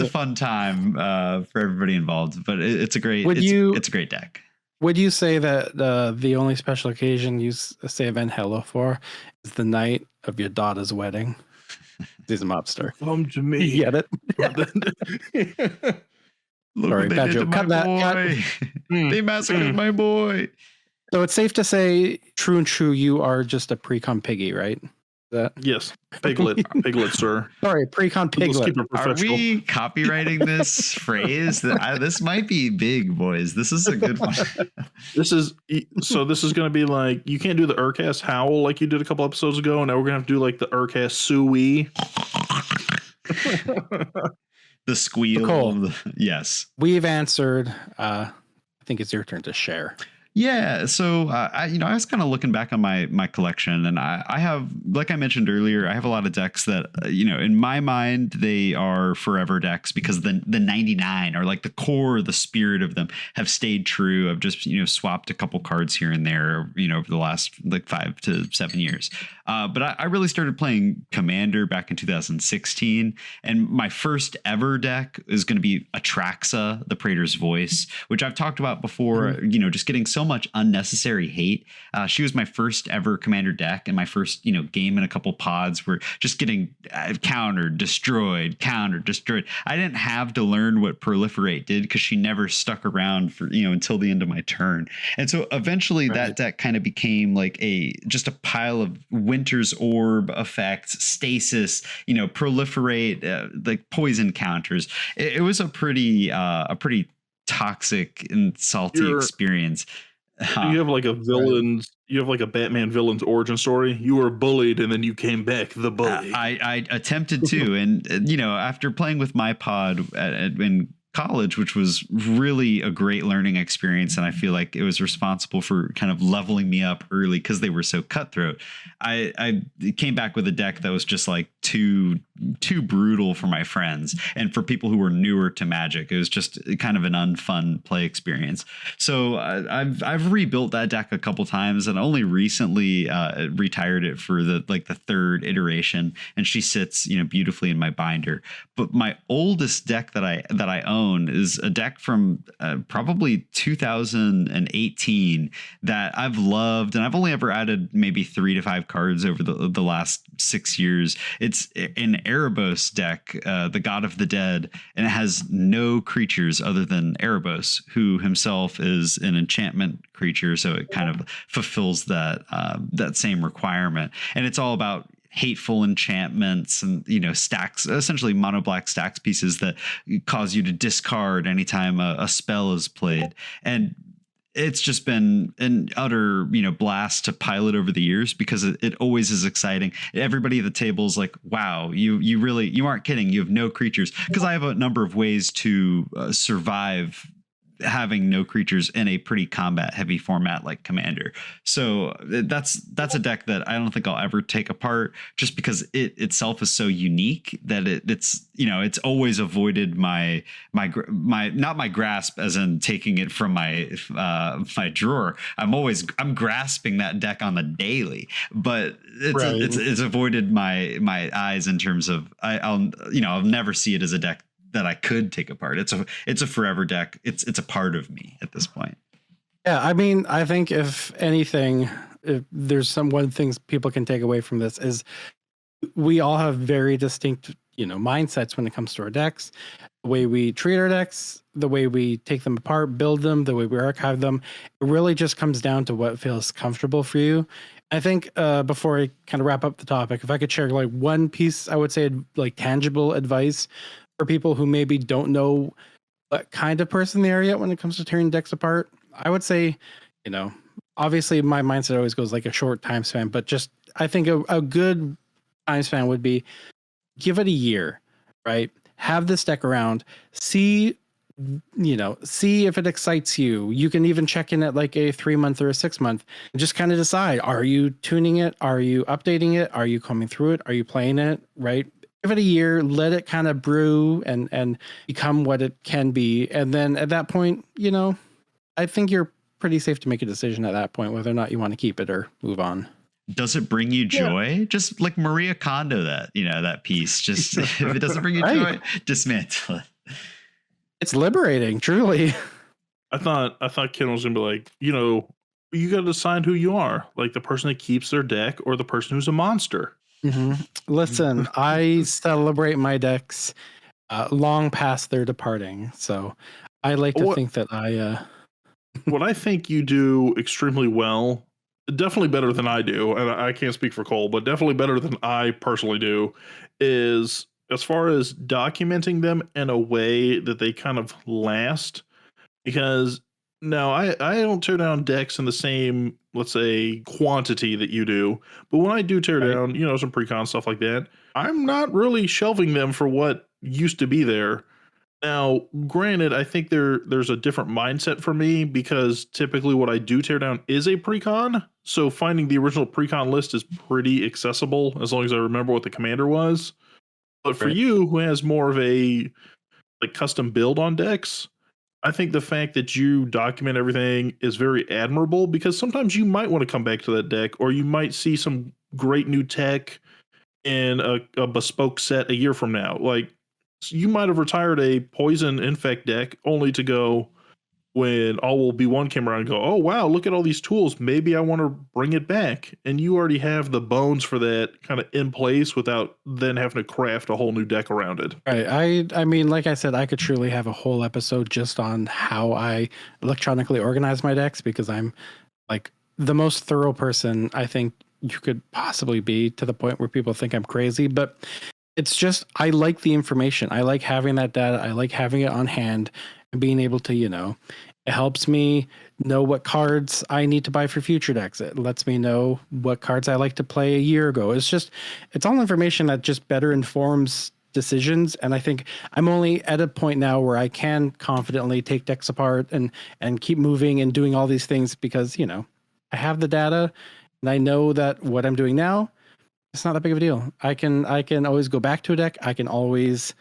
fun time for everybody involved, but it's a great it's a great deck. Would you say that the only special occasion you save in Hello for is the night of your daughter's wedding? He's a mobster. Come to me. You get it? Look what they did to my boy. They massacred my boy. So it's safe to say, true, you are just a pre-con piggy, right? Yes, piglet, sir. Sorry, pre-con piglet. Are we copywriting this phrase? This might be big, boys. This is a good one. This is going to be like, you can't do the ErCast howl like you did a couple episodes ago, and now we're going to have to do like the ErCast suey. The squeal. Cool. Yes. We've answered. I think it's your turn to share. Yeah, so I was kind of looking back on my collection, and I have, like I mentioned earlier, I have a lot of decks that in my mind they are forever decks, because the 99 or like the core, the spirit of them have stayed true. I've just swapped a couple cards here and there over the last like 5 to 7 years. But I really started playing Commander back in 2016, and my first ever deck is going to be Atraxa, the Praetor's Voice, which I've talked about before. Just getting so much unnecessary hate. She was my first ever Commander deck, and my first game in a couple pods were just getting countered, destroyed. I didn't have to learn what Proliferate did, because she never stuck around for until the end of my turn. And so eventually that deck kind of became like just a pile of Winter's Orb effects, stasis, Proliferate, like poison counters. It was a pretty toxic and salty experience. You have like a villain's, you have like a Batman villain's origin story. You were bullied and then you came back the bully. I attempted to, and after playing with my pod in college, which was really a great learning experience, and I feel like it was responsible for kind of leveling me up early because they were so cutthroat. I came back with a deck that was just like too brutal for my friends and for people who were newer to Magic. It was just kind of an unfun play experience. So I've rebuilt that deck a couple times, and only recently retired it for the third iteration, and she sits beautifully in my binder. But my oldest deck that I own is a deck from probably 2018 that I've loved, and I've only ever added maybe 3 to 5 cards over the last 6 years. It's an Erebos deck, the God of the Dead, and it has no creatures other than Erebos, who himself is an enchantment creature, so it kind of fulfills that same requirement. And it's all about hateful enchantments and stacks, essentially mono black stacks pieces that cause you to discard anytime a spell is played. And it's just been an utter blast to pilot over the years, because it always is exciting. Everybody at the table is like, wow, you aren't kidding, you have no creatures, because I have a number of ways to survive having no creatures in a pretty combat heavy format like Commander. So that's a deck that I don't think I'll ever take apart, just because it itself is so unique that it's always avoided my not my grasp as in taking it from my drawer. I'm grasping that deck on the daily, but it's avoided my eyes in terms of I'll never see it as a deck that I could take apart. It's a forever deck. It's a part of me at this point. Yeah, I mean, I think if anything, if there's one things people can take away from this is we all have very distinct mindsets when it comes to our decks, the way we treat our decks, the way we take them apart, build them, the way we archive them. It really just comes down to what feels comfortable for you. I think before I kind of wrap up the topic, if I could share like one piece, I would say like tangible advice for people who maybe don't know what kind of person they are yet when it comes to tearing decks apart. I would say, obviously my mindset always goes like a short time span, but just I think a good time span would be give it a year, right? Have this deck around, see if it excites you. You can even check in at like a 3-month or a 6-month and just kind of decide, are you tuning it? Are you updating it? Are you combing through it? Are you playing it? Right? Give it a year, let it kind of brew and become what it can be. And then at that point, I think you're pretty safe to make a decision at that point, whether or not you want to keep it or move on. Does it bring you joy? Yeah. Just like Maria Kondo, that piece. Just if it doesn't bring you joy, dismantle it. It's liberating, truly. I thought Ken was gonna be like, you got to decide who you are, like the person that keeps their deck or the person who's a monster. Mm-hmm. Listen, I celebrate my decks long past their departing, so I like to think that I. What I think you do extremely well, definitely better than I do, and I can't speak for Cole, but definitely better than I personally do, is as far as documenting them in a way that they kind of last. Because now I don't tear down decks in the same, let's say, quantity that you do, but when I do tear down, some pre-con stuff like that, I'm not really shelving them for what used to be there. Now, granted, I think there's a different mindset for me because typically what I do tear down is a pre-con. So finding the original pre-con list is pretty accessible as long as I remember what the commander was. But for you, who has more of a like custom build on decks, I think the fact that you document everything is very admirable because sometimes you might want to come back to that deck, or you might see some great new tech in a bespoke set a year from now. Like, you might have retired a poison infect deck only to go when All Will Be One came around and go, oh wow, look at all these tools, maybe I want to bring it back. And you already have the bones for that kind of in place without then having to craft a whole new deck around it. Right. I mean, like I said, I could truly have a whole episode just on how I electronically organize my decks, because I'm like the most thorough person I think you could possibly be, to the point where people think I'm crazy. But it's just, I like the information. I like having that data. I like having it on hand and being able to, it helps me know what cards I need to buy for future decks. It lets me know what cards I like to play a year ago. It's all information that just better informs decisions. And I think I'm only at a point now where I can confidently take decks apart and keep moving and doing all these things because, I have the data and I know that what I'm doing now, it's not that big of a deal. I can always go back to a deck. I can always,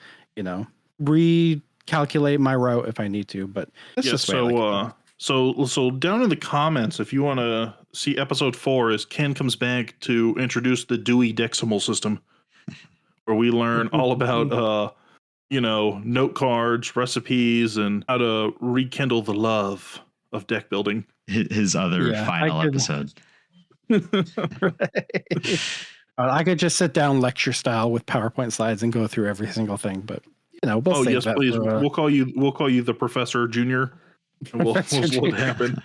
recalculate my route if I need to. But that's just so down in the comments, if you want to see episode 4, as Ken comes back to introduce the Dewey Decimal System, where we learn all about note cards, recipes, and how to rekindle the love of deck building. His other final episode. I could just sit down lecture style with PowerPoint slides and go through every single thing, but we'll save that please. for, we'll call you the Professor Junior, and we'll see what happen.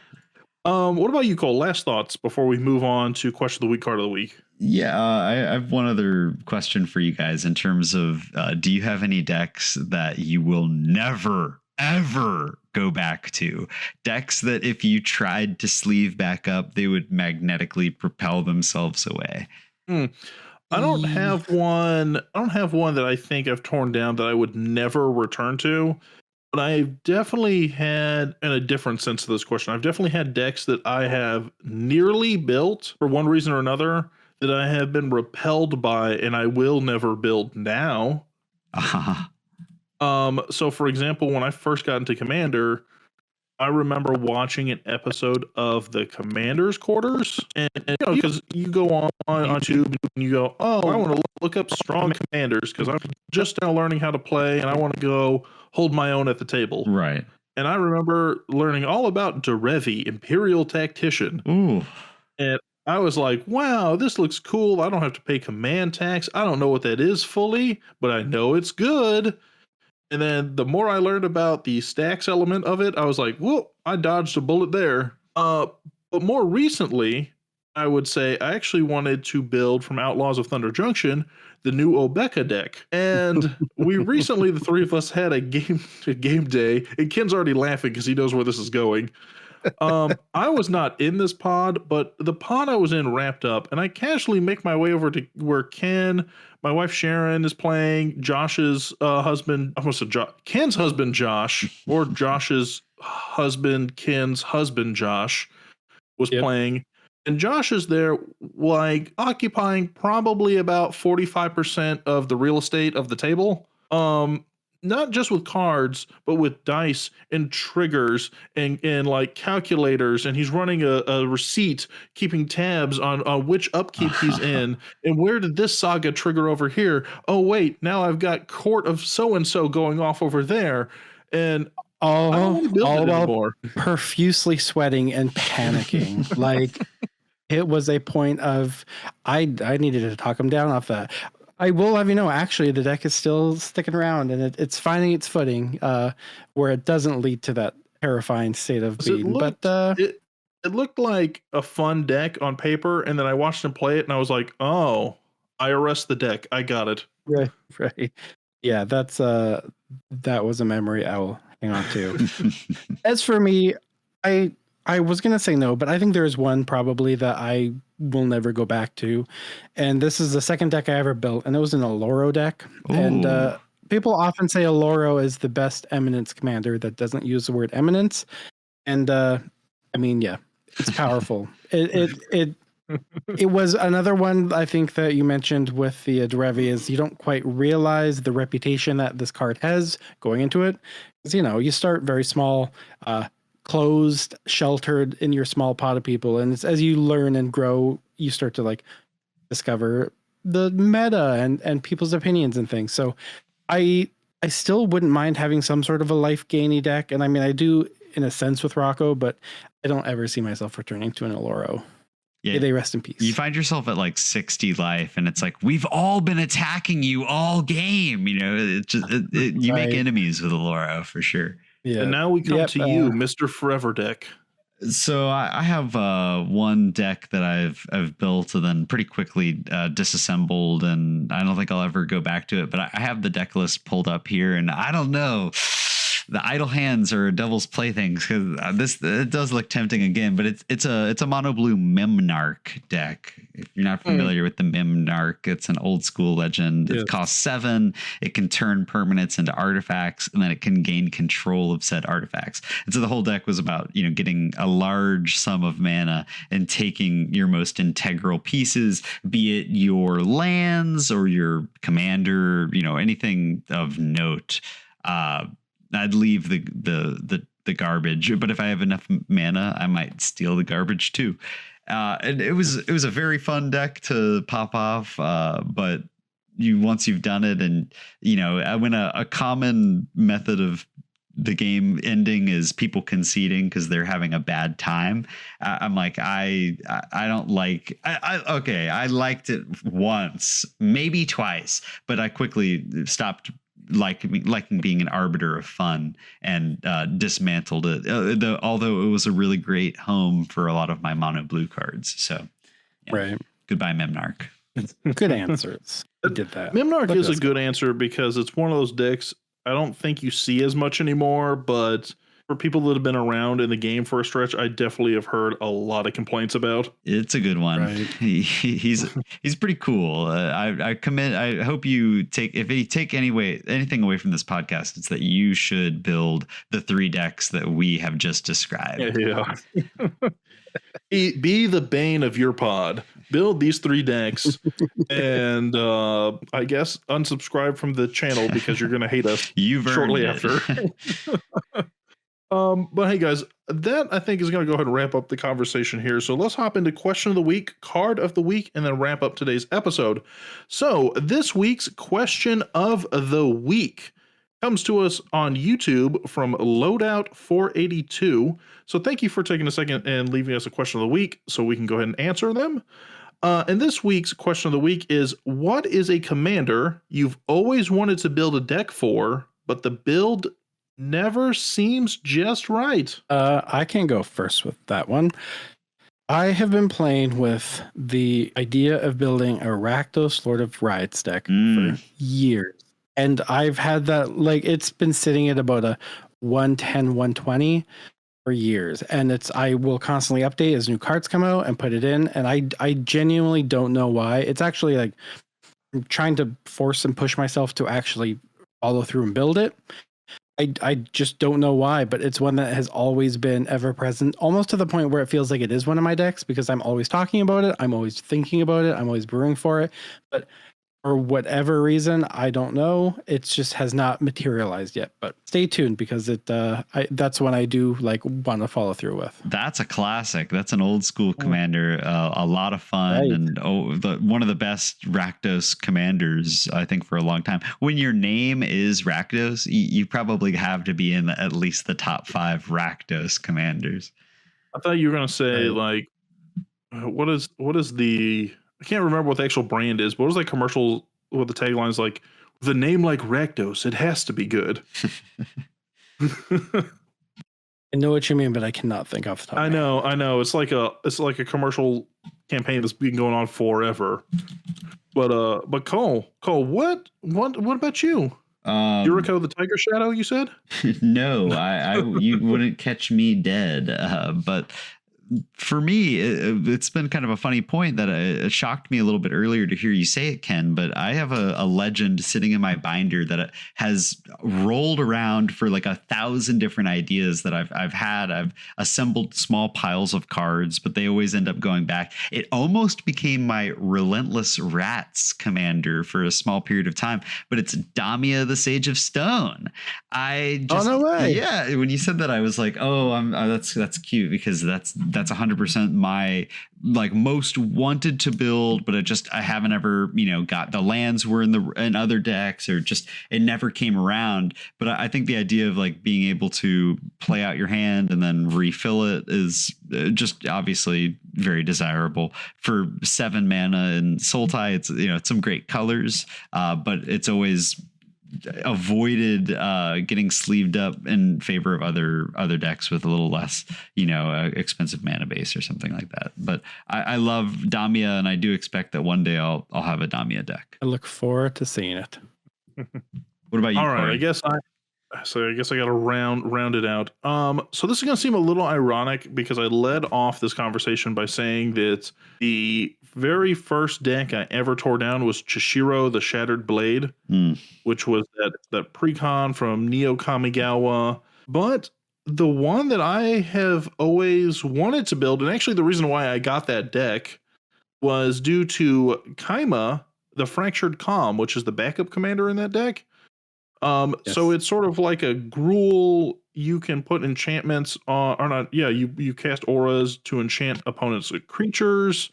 What about you, Cole? Last thoughts before we move on to question of the week, card of the week. Yeah, I have one other question for you guys in terms of do you have any decks that you will never ever go back to? Decks that if you tried to sleeve back up, they would magnetically propel themselves away. I don't have one that I think I've torn down that I would never return to. But I've definitely had, in a different sense of this question, I've definitely had decks that I have nearly built for one reason or another that I have been repelled by, and I will never build now. So for example, when I first got into Commander, I remember watching an episode of the Commander's Quarters, and because you go on YouTube and you go, oh, I want to look up strong commanders because I'm just now learning how to play and I want to go hold my own at the table. Right. And I remember learning all about Derevi, Imperial Tactician. Ooh. And I was like, wow, this looks cool. I don't have to pay command tax. I don't know what that is fully, but I know it's good. And then the more I learned about the stacks element of it, I was like, whoa, I dodged a bullet there. But more recently, I would say I actually wanted to build from Outlaws of Thunder Junction the new Obeka deck. And we recently, the three of us had a game day, and Ken's already laughing because he knows where this is going. I was not in this pod, but the pod I was in wrapped up, and I casually make my way over to where Ken, my wife Sharon, is playing. Josh's husband, I almost said Ken's husband Josh, or Josh's husband Ken's husband Josh was playing, and Josh is there, like occupying probably about 45% of the real estate of the table. Not just with cards, but with dice and triggers and like calculators. And he's running a receipt, keeping tabs on which upkeep he's in. And where did this saga trigger over here? Oh, wait, now I've got Court of so-and-so going off over there. And I don't want to build it anymore. Profusely sweating and panicking. Like, it was a point of, I needed to talk him down off that. I will have you know, actually, the deck is still sticking around, and it's finding its footing, where it doesn't lead to that terrifying state of being. It looked like a fun deck on paper, and then I watched him play it, and I was like, "Oh, I arrest the deck. I got it." Right. Yeah, that was a memory I will hang on to. As for me, I was going to say no, but I think there's one probably that I will never go back to. And this is the second deck I ever built, and it was an Oloro deck. Ooh. And people often say Oloro is the best Eminence commander that doesn't use the word Eminence. And I mean, yeah, it's powerful. It was another one, I think, that you mentioned with the Derevi is you don't quite realize the reputation that this card has going into it. Because, you know, you start very small, closed, sheltered in your small pot of people, and it's as you learn and grow, you start to like discover the meta and people's opinions and things. So I still wouldn't mind having some sort of a life gainy deck, and I mean I do in a sense with Rocco, but I don't ever see myself returning to an Oloro. Yeah, they rest in peace. You find yourself at like 60 life, and it's like we've all been attacking you all game. You know, you make enemies with Oloro for sure. Yeah. And now we come to you, Mr. Forever deck. So I have one deck that I've built and then pretty quickly disassembled, and I don't think I'll ever go back to it. But I have the deck list pulled up here, and I don't know. The idle hands are devil's playthings because it does look tempting again, but it's a mono blue Memnarch deck. If you're not familiar with the Memnarch, it's an old school legend. It costs 7. It can turn permanents into artifacts, and then it can gain control of said artifacts. And so the whole deck was about, you know, getting a large sum of mana and taking your most integral pieces, be it your lands or your commander, you know, anything of note. I'd leave the garbage, but if I have enough mana, I might steal the garbage too. And it was a very fun deck to pop off. But once you've done it, and you know, when a common method of the game ending is people conceding because they're having a bad time. I'm like, I don't like. I liked it once, maybe twice, but I quickly stopped liking being an arbiter of fun and dismantled it. Although it was a really great home for a lot of my mono blue cards. So, yeah. Right. Goodbye, Memnarch. Good answers. I did that. Memnarch is a good answer because it's one of those decks I don't think you see as much anymore, but for people that have been around in the game for a stretch, I definitely have heard a lot of complaints about. It's a good one. Right. He's pretty cool. I hope you take, if you take anything away from this podcast, it's that you should build the 3 decks that we have just described. Yeah. Be the bane of your pod. Build these 3 decks, and I guess unsubscribe from the channel because you're going to hate us shortly after. But hey guys, that I think is going to go ahead and wrap up the conversation here. So let's hop into question of the week, card of the week, and then wrap up today's episode. So this week's question of the week comes to us on YouTube from Loadout482. So thank you for taking a second and leaving us a question of the week so we can go ahead and answer them. And this week's question of the week is, what is a commander you've always wanted to build a deck for, but the build never seems just right? I can go first with that one. I have been playing with the idea of building a Rakdos Lord of Riots deck for years. And I've had that, like, it's been sitting at about a 110, 120 for years. And I will constantly update as new cards come out and put it in. And I genuinely don't know why. It's actually like I'm trying to force and push myself to actually follow through and build it. I just don't know why, but it's one that has always been ever present, almost to the point where it feels like it is one of my decks because I'm always talking about it. I'm always thinking about it. I'm always brewing for it. But for whatever reason, I don't know. It just has not materialized yet, but stay tuned because that's one I do like want to follow through with. That's a classic. That's an old school commander. A lot of fun, right. And one of the best Rakdos commanders, I think, for a long time. When your name is Rakdos, you probably have to be in at least the top 5 Rakdos commanders. I thought you were going to say like, what is the, I can't remember what the actual brand is, but what was that commercial with the tagline is like, with a name like Rakdos, it has to be good. I know what you mean, but I cannot think off the top. I know. It's like a commercial campaign that's been going on forever. But Cole, what about you? Yuriko the Tiger Shadow, you said? No, you wouldn't catch me dead. But for me, it's been kind of a funny point that it shocked me a little bit earlier to hear you say it, Ken, but I have a legend sitting in my binder that has rolled around for like 1,000 different ideas that I've had. I've assembled small piles of cards, but they always end up going back. It almost became my Relentless Rats commander for a small period of time, but it's Damia the Sage of Stone. No way. Yeah, when you said that, I was like, that's cute because that's 100% my like most wanted to build, but I haven't ever got the lands were in other decks or just it never came around. But I think the idea of like being able to play out your hand and then refill it is just obviously very desirable. For 7 mana and Sultai, it's some great colors, but it's always avoided getting sleeved up in favor of other decks with a little less expensive mana base or something like that. But I love Damia, and I do expect that one day I'll have a Damia deck. I look forward to seeing it. What about you, all right, Cory? I guess I got to round it out. So this is going to seem a little ironic because I led off this conversation by saying that the very first deck I ever tore down was Chishiro the Shattered Blade, which was that precon from Neo Kamigawa. But the one that I have always wanted to build, and actually the reason why I got that deck was due to Kaima, the Fractured Calm, which is the backup commander in that deck. Yes. So it's sort of like a Gruul. You can put enchantments on, or not. Yeah, you cast auras to enchant opponents' creatures,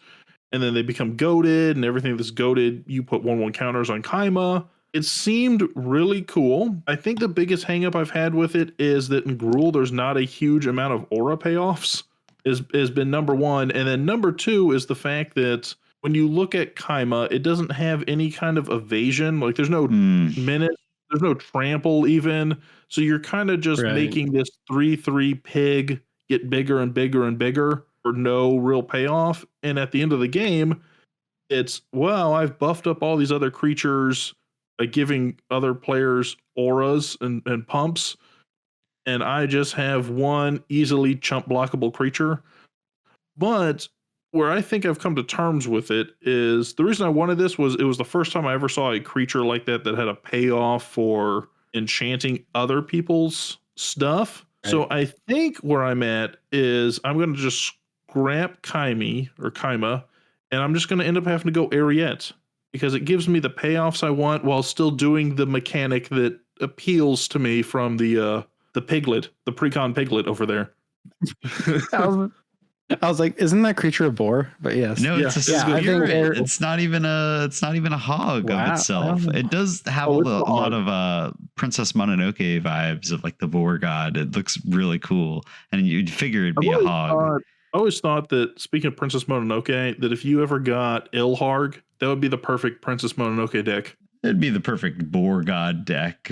and then they become goated, and everything that's goated, you put 1/1 counters on Kaima. It seemed really cool. I think the biggest hangup I've had with it is that in Gruul, there's not a huge amount of aura payoffs. Has been number one, and then number two is the fact that when you look at Kaima, it doesn't have any kind of evasion. Like there's no minute. There's no trample even. So you're kind of just making this 3/3 pig get bigger and bigger and bigger for no real payoff. And at the end of the game, it's, well, I've buffed up all these other creatures by giving other players auras and pumps. And I just have one easily chump blockable creature. But where I think I've come to terms with it is the reason I wanted this was it was the first time I ever saw a creature like that had a payoff for enchanting other people's stuff. Right. So I think where I'm at is I'm going to just scrap Kaima, and I'm just going to end up having to go Ariete because it gives me the payoffs I want while still doing the mechanic that appeals to me from the piglet, the precon piglet over there. I was like, isn't that creature a boar? But yes. No, it's a spirit. It's not even a hog of itself. It does have a lot of Princess Mononoke vibes of like the boar god. It looks really cool, and you'd figure it'd be a hog. I always thought that, speaking of Princess Mononoke, that if you ever got Ilharg, that would be the perfect Princess Mononoke deck. It'd be the perfect boar god deck.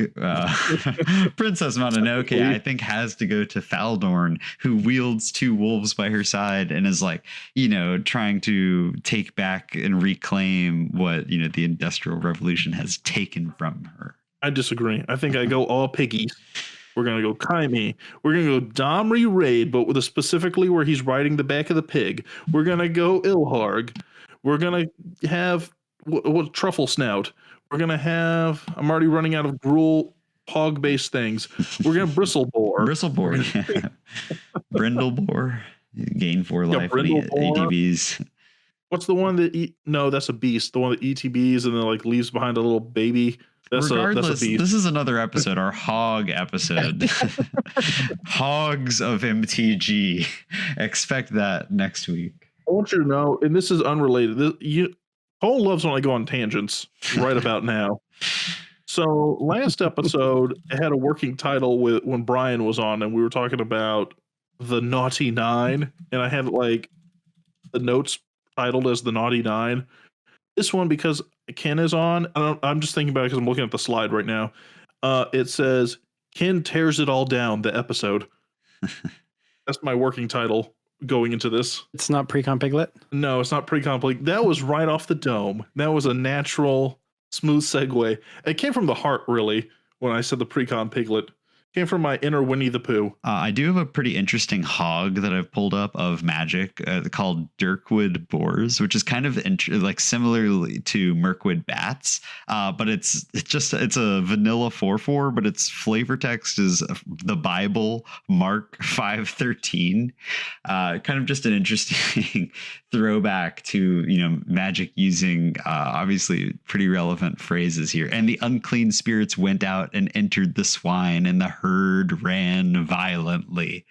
Princess Mononoke, I think, has to go to Faldorn, who wields 2 wolves by her side and is like, trying to take back and reclaim what, the Industrial Revolution has taken from her. I disagree. I think I go all piggies. We're going to go Kaimi. We're going to go Domri Raid, but with specifically where he's riding the back of the pig. We're going to go Ilharg. We're going to have what Truffle Snout. We're going to have, I'm already running out of gruel hog-based things. We're going to have Bristleboar. Bristleboar, yeah. Brindleboar. Gain 4 life ADVs. What's the one that no, that's a beast. The one that ETBs and then like leaves behind a little baby. Regardless, that's a beast. This is another episode, our hog episode. Hogs of MTG. Expect that next week. I want you to know, and this is unrelated. Cole loves when I go on tangents right about now. So last episode, it had a working title when Brian was on, and we were talking about the Naughty Nine, and I had like the notes titled as the Naughty Nine. This one, because Ken is on, I'm just thinking about it because I'm looking at the slide right now. It says, Ken tears it all down, the episode. That's my working title going into this. It's not Pre-Con Piglet? No, it's not Pre-Con Piglet. That was right off the dome. That was a natural, smooth segue. It came from the heart, really, when I said the Pre-Con Piglet. Came from my inner Winnie the Pooh. I do have a pretty interesting hog that I've pulled up of Magic called Dirkwood Boars, which is kind of like similarly to Mirkwood Bats, but it's a vanilla 4/4, but its flavor text is the Bible Mark 513. Kind of just an interesting throwback to Magic using obviously pretty relevant phrases here. And the unclean spirits went out and entered the swine, and the herd ran violently.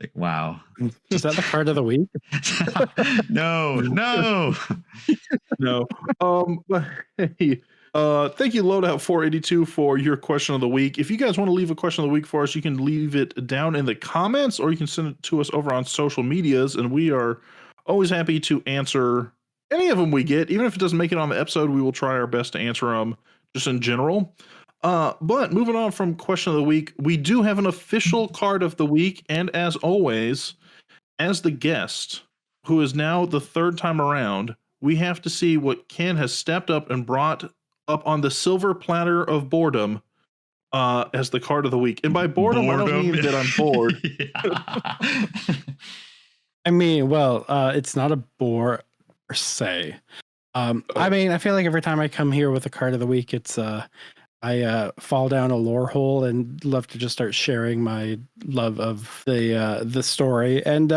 Like, wow. Is that the card of the week? No. Hey, thank you, Loadout 482, for your question of the week. If you guys want to leave a question of the week for us, you can leave it down in the comments, or you can send it to us over on social medias, and we are always happy to answer any of them we get. Even if it doesn't make it on the episode, we will try our best to answer them just in general. But moving on from question of the week, we do have an official card of the week, and as always, as the guest, who is now the 3rd time around, we have to see what Ken has stepped up and brought up on the silver platter of boredom as the card of the week. And by boredom. I don't mean that I'm bored. I mean, well, it's not a bore per se. I mean, I feel like every time I come here with a card of the week, it's I fall down a lore hole and love to just start sharing my love of the story. And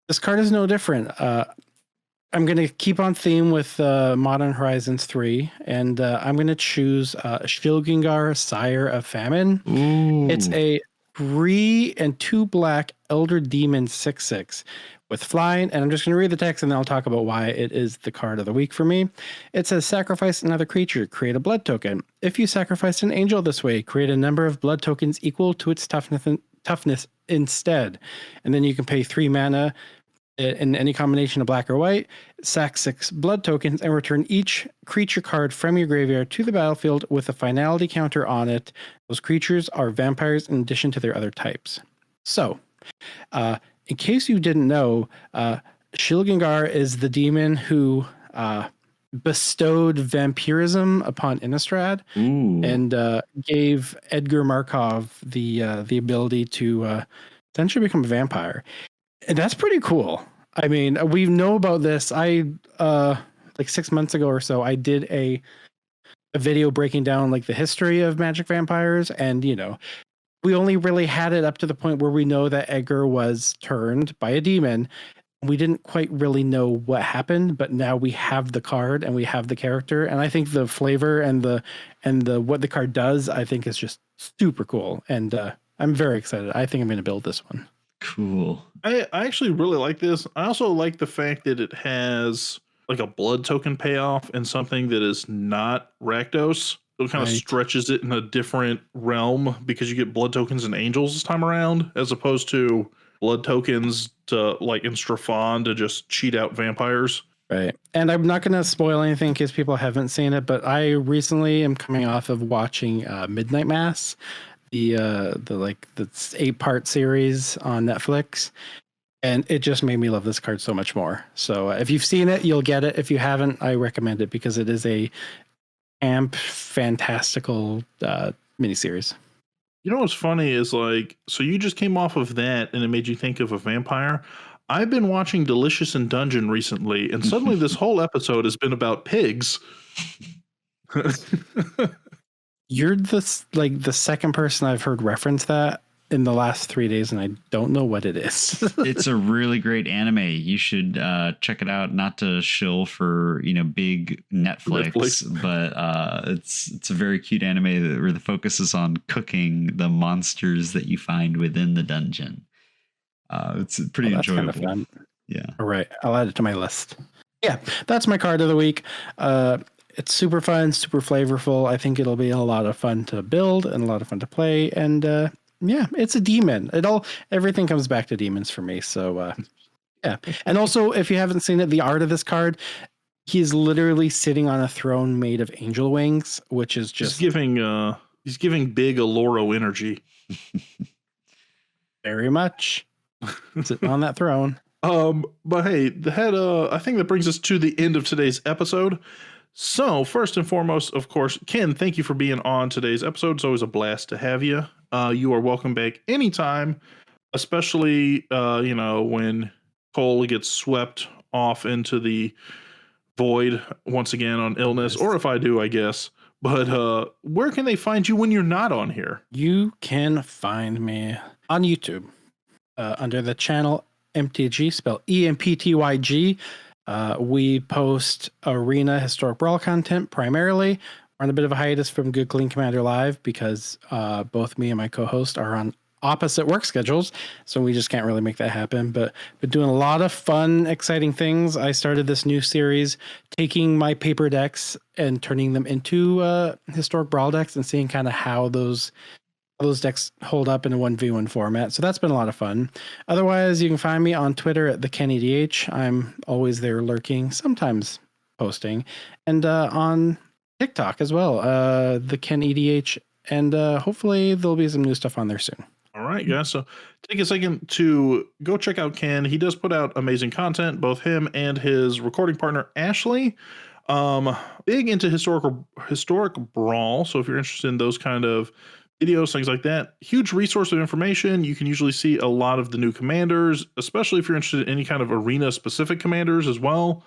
this card is no different. I'm going to keep on theme with Modern Horizons 3, and I'm going to choose Shilgengar, Sire of Famine. Ooh. It's a 3 and 2 black Elder Demon 6/6 with flying, and I'm just going to read the text and then I'll talk about why it is the card of the week for me. It says, sacrifice another creature, create a blood token. If you sacrifice an angel this way, create a number of blood tokens equal to its toughness instead. And then you can pay 3 mana in any combination of black or white, sack 6 blood tokens, and return each creature card from your graveyard to the battlefield with a finality counter on it. Those creatures are vampires in addition to their other types. So, in case you didn't know, Shilgengar is the demon who bestowed vampirism upon Innistrad. Ooh. And gave Edgar Markov the ability to essentially become a vampire. And that's pretty cool. I mean, we know about this. I like 6 months ago or so, I did a video breaking down like the history of magic vampires, and we only really had it up to the point where we know that Edgar was turned by a demon. We didn't quite really know what happened, but now we have the card and we have the character, and I think the flavor and the what the card does, I think is just super cool, and I'm very excited. I think I'm going to build this one. Cool. I actually really like this. I also like the fact that it has like a blood token payoff and something that is not Rakdos. So it kind of Right. stretches it in a different realm because you get blood tokens and angels this time around, as opposed to blood tokens to like in Strafon to just cheat out vampires. Right. And I'm not going to spoil anything in case people haven't seen it, but I recently am coming off of watching Midnight Mass, the 8-part series on Netflix. And it just made me love this card so much more. So if you've seen it, you'll get it. If you haven't, I recommend it because it is a fantastical miniseries. You know what's funny is like, so you just came off of that and it made you think of a vampire. I've been watching Delicious in Dungeon recently, and suddenly this whole episode has been about pigs. You're the second person I've heard reference that in the last 3 days, and I don't know what it is. It's a really great anime. You should check it out. Not to shill for big Netflix. But it's a very cute anime where the focus is on cooking the monsters that you find within the dungeon. It's pretty enjoyable. Kind of fun. Yeah. All right, I'll add it to my list. Yeah, that's my card of the week. It's super fun, super flavorful. I think it'll be a lot of fun to build and a lot of fun to play. And yeah, it's a demon. Everything comes back to demons for me. So yeah. And also, if you haven't seen it, the art of this card, he's literally sitting on a throne made of angel wings, which is just he's giving big Aloro energy. very much sitting on that throne. But hey, I think that brings us to the end of today's episode. So first and foremost, of course, Ken, thank you for being on today's episode. It's always a blast to have you. You are welcome back anytime, especially, when Cole gets swept off into the void once again on illness, or if I do, I guess. But where can they find you when you're not on here? You can find me on YouTube under the channel MTG, spelled EMPTYG. We post arena historic brawl content primarily. We're on a bit of a hiatus from Good Clean Commander Live because both me and my co-host are on opposite work schedules, so we just can't really make that happen. But doing a lot of fun, exciting things. I started this new series, taking my paper decks and turning them into historic brawl decks and seeing kind of how those decks hold up in a 1v1 format. So that's been a lot of fun. Otherwise, you can find me on Twitter at the KenEDH. I'm always there lurking, sometimes posting, and on TikTok as well, the KenEDH, and hopefully there'll be some new stuff on there soon. All right, guys. So take a second to go check out Ken. He does put out amazing content, both him and his recording partner, Ashley. Big into historic brawl. So if you're interested in those kind of videos, things like that, huge resource of information. You can usually see a lot of the new commanders, especially if you're interested in any kind of arena specific commanders as well.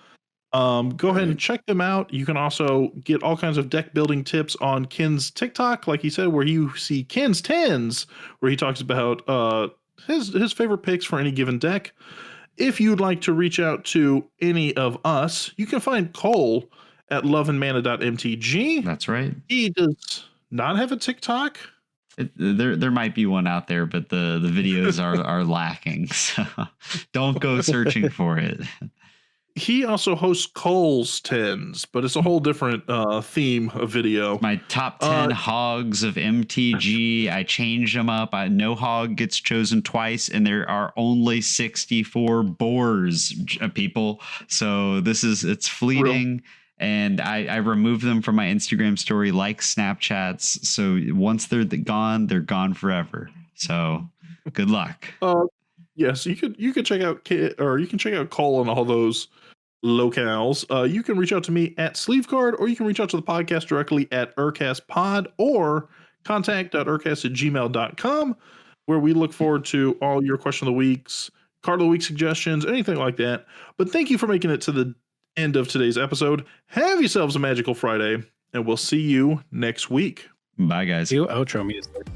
Go ahead and check them out. You can also get all kinds of deck building tips on Ken's TikTok, like he said, where you see Ken's Tens, where he talks about his favorite picks for any given deck. If you'd like to reach out to any of us, you can find Cole at loveandmana.mtg. That's right. He does not have a TikTok. There might be one out there, but the videos are lacking. So don't go searching for it. He also hosts Cole's Tens, but it's a whole different theme of video. My top 10 hogs of MTG. I change them up. No hog gets chosen twice, and there are only 64 boars, people. So it's fleeting. Real. And I remove them from my Instagram story like Snapchats. So once they're gone forever. So good luck. Yes, you could check out Cole on all those locales. You can reach out to me at Sleeveguard, or you can reach out to the podcast directly at UrCastPod or contact.urcast@gmail.com, where we look forward to all your question of the weeks, card of the week suggestions, anything like that. But thank you for making it to the end of today's episode. Have yourselves a magical Friday, and we'll see you next week. Bye, guys. Outro music.